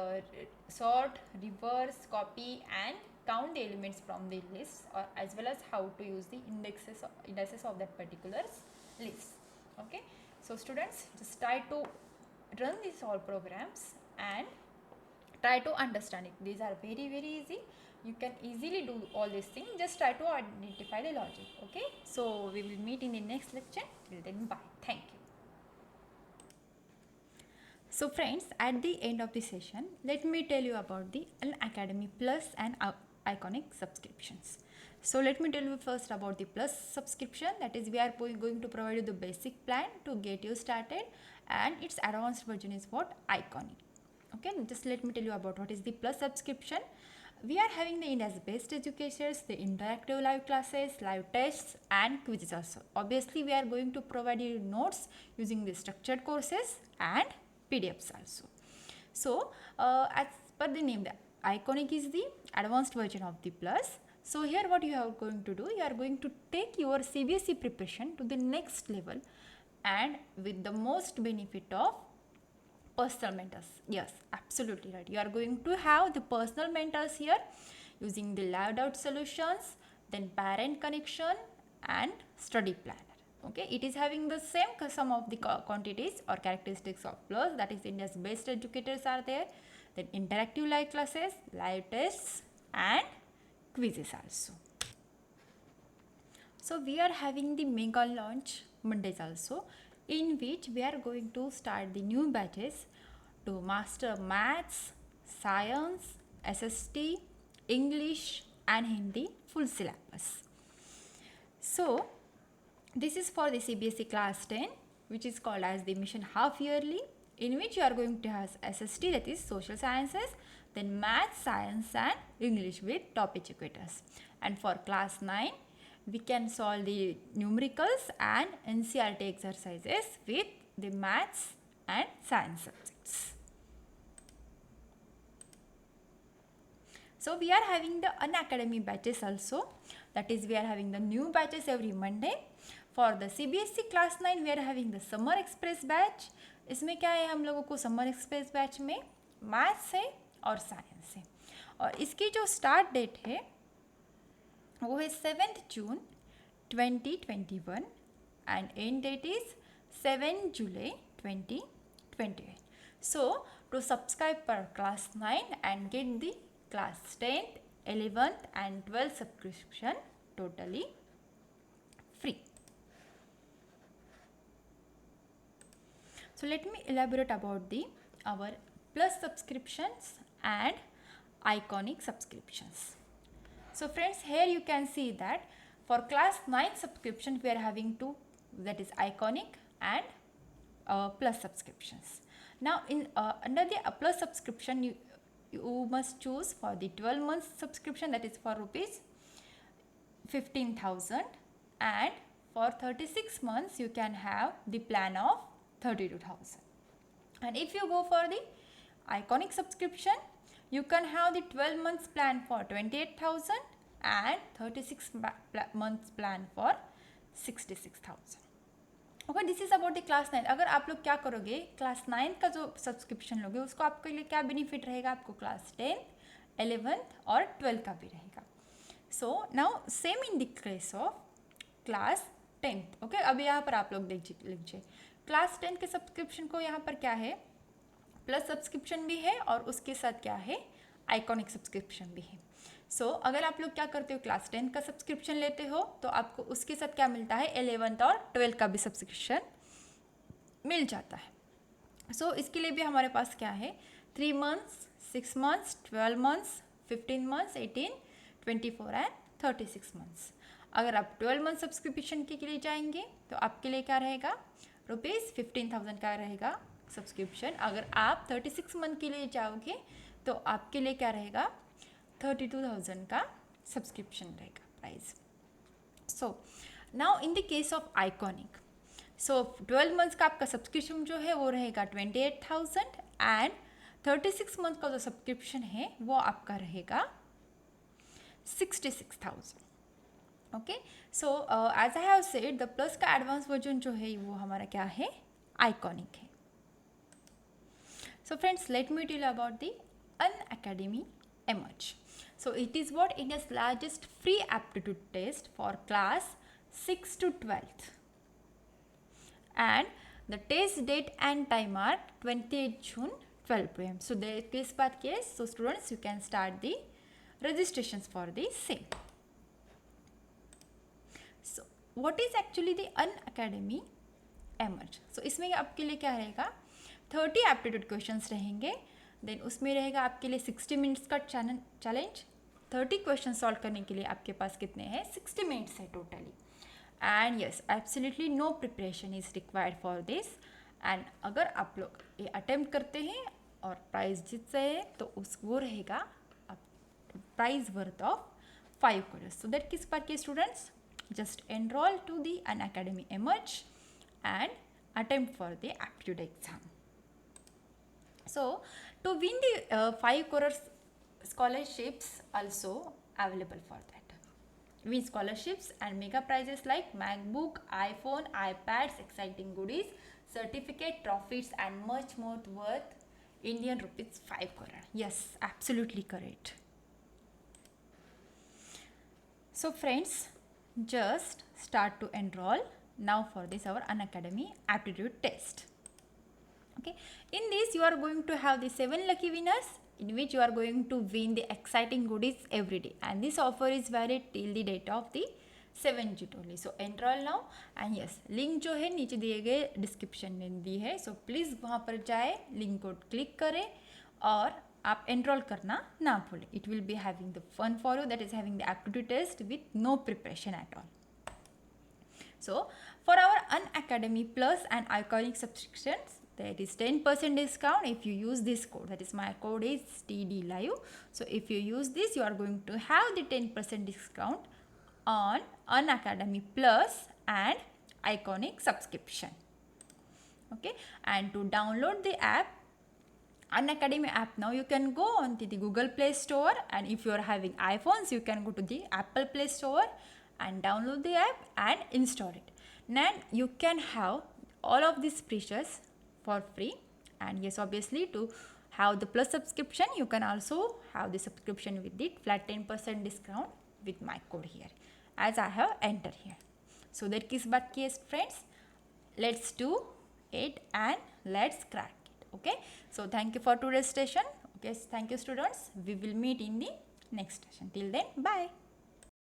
sort reverse copy and count the elements from the list or as well as how to use the indices of that particular list। okay so students just try to run these all programs and try to understand it. These are very easy, you can easily do all these things, just try to identify the logic। okay so we will meet in the next lecture. Till then bye, thank you। So friends, at the end of the session, let me tell you about the Unacademy Plus and Iconic subscriptions. So let me tell you first about the plus subscription. That is, we are going to provide you the basic plan to get you started, and its advanced version is what? Iconic. Okay, just let me tell you about what is the plus subscription. We are having the India's best educators, the interactive live classes, live tests, and quizzes also. Obviously, we are going to provide you notes using the structured courses and PDFs also. So, as per the name, the Iconic is the advanced version of the plus. So here what you are going to do, you are going to take your CBSE preparation to the next level, and with the most benefit of personal mentors. Yes, absolutely right. You are going to have the personal mentors here using the live doubt solutions, then parent connection and study planner. Okay, it is having the same sum of the quantities or characteristics of plus, that is India's best educators are there, then interactive live classes, live tests and quizzes also. So we are having the mega launch Mondays also, in which we are going to start the new batches to master maths, science, SST, English and Hindi full syllabus. So this is for the CBSE class 10, which is called as the mission half yearly, in which you are going to have SST, that is social sciences, then maths, science and English with top educators. And for class 9, we can solve the numericals and NCERT exercises with the maths and science subjects. So we are having the Unacademy batches also, that is we are having the new batches every Monday. For the CBSE class 9 we are having the Summer Express batch. इसमें क्या है, हम लोगों को summer express batch में maths है और science है, और इसकी जो स्टार्ट डेट है वो है 7th June 2021 and end date is 7 July 2021. So to subscribe for class 9 and get the class 10th, 11th and 12th subscription totally free. So let me elaborate about the our plus subscriptions and Iconic subscriptions. So friends, here you can see that for class 9 subscription we are having two, that is Iconic and plus subscriptions. Now in under the plus subscription you must choose for the 12 months subscription, that is for rupees 15,000, and for 36 months you can have the plan of 32,000. And if you go for the Iconic subscription, you can have the 12 months plan for 28,000 and 36 months plan for 66,000. Okay, this is about the class 9. अगर आप लोग क्या करोगे, class 9 का जो subscription लोगे उसको आपके लिए क्या बेनिफिट रहेगा, आपको क्लास 10, 11th और 12th का भी रहेगा. So now same in the case of class 10th. Okay, अब यहाँ पर आप लोग देख लीजिए क्लास 10 के सब्सक्रिप्शन को यहाँ पर क्या है, प्लस सब्सक्रिप्शन भी है और उसके साथ क्या है, आइकॉनिक सब्सक्रिप्शन भी है. सो अगर आप लोग क्या करते हो, क्लास 10 का सब्सक्रिप्शन लेते हो तो आपको उसके साथ क्या मिलता है, 11th और 12th का भी सब्सक्रिप्शन मिल जाता है. सो इसके लिए भी हमारे पास क्या है, 3 months, 6 months, 12 months, 15 months, 18, 24 and 36 months. अगर आप 12 मंथ सब्सक्रिप्शन के लिए जाएंगे तो आपके लिए क्या रहेगा, रुपीज़ 15,000 का रहेगा सब्सक्रिप्शन. अगर आप 36 मंथ के लिए जाओगे तो आपके लिए क्या रहेगा, 32,000 का सब्सक्रिप्शन रहेगा price. So now in the case of iconic, so 12 months का आपका सब्सक्रिप्शन जो है वो रहेगा 28,000 एंड 36 मंथ का जो सब्सक्रिप्शन है वो आपका रहेगा 66,000. Okay, so as I have said the plus का एडवांस वर्जन जो है वो हमारा क्या है, आइकॉनिक है. So friends, let me tell about the Unacademy Emerge. So it is what India's largest free aptitude test for class 6 to 12th, and the test date and time are 28 June 12 PM. So the case by case, so students you can start the registrations for the same. So what is actually the Unacademy Emerge? So इसमें आपके लिए क्या रहेगा, 30 aptitude questions रहेंगे, then उसमें रहेगा आपके लिए 60 मिनट्स का चैलेंज, 30 क्वेश्चन सॉल्व करने के लिए आपके पास कितने हैं, 60 मिनट्स है totally. And yes, absolutely no preparation is required for this. And अगर आप लोग ये अटेम्प्ट करते हैं और प्राइज जीत रहे हैं तो वो रहेगा prize worth of 5 crores. So that किस बात के students, just enroll to the Unacademy Emerge and attempt for the aptitude exam. So to win the 5 crores scholarships also available for that. Win scholarships and mega prizes like MacBook, iPhone, iPads, exciting goodies, certificate, trophies and much more worth Indian rupees 5 crore. Yes, absolutely correct. So friends, just start to enroll now for this our Unacademy aptitude test. Okay, in this you are going to have the 7 lucky winners in which you are going to win the exciting goodies every day, and this offer is valid till the date of the 7 June only. So enroll now. And yes, link जो है नीचे दिए गए description में दी है, so please वहाँ पर जाए, लिंक को क्लिक करें और आप एनरोल करना ना भूलें. It will be having the fun for you, that is having the aptitude test with no preparation at all. So for our Unacademy Plus and Iconic subscriptions, there is 10% discount if you use this code. That is, my code is TDLive. So if you use this, you are going to have the 10% discount on Unacademy Plus and Iconic subscription. Okay, and to download the app, Unacademy app, now you can go on to the Google Play Store, and if you are having iPhones, you can go to the Apple Play Store and download the app and install it. Then you can have all of these features for free. And yes, obviously to have the plus subscription, you can also have the subscription with the flat 10% discount with my code here, as I have entered here. So that is but case friends, let's do it and let's crack it. Okay, so thank you for today's session. Okay, thank you students, we will meet in the next session. Till then, bye.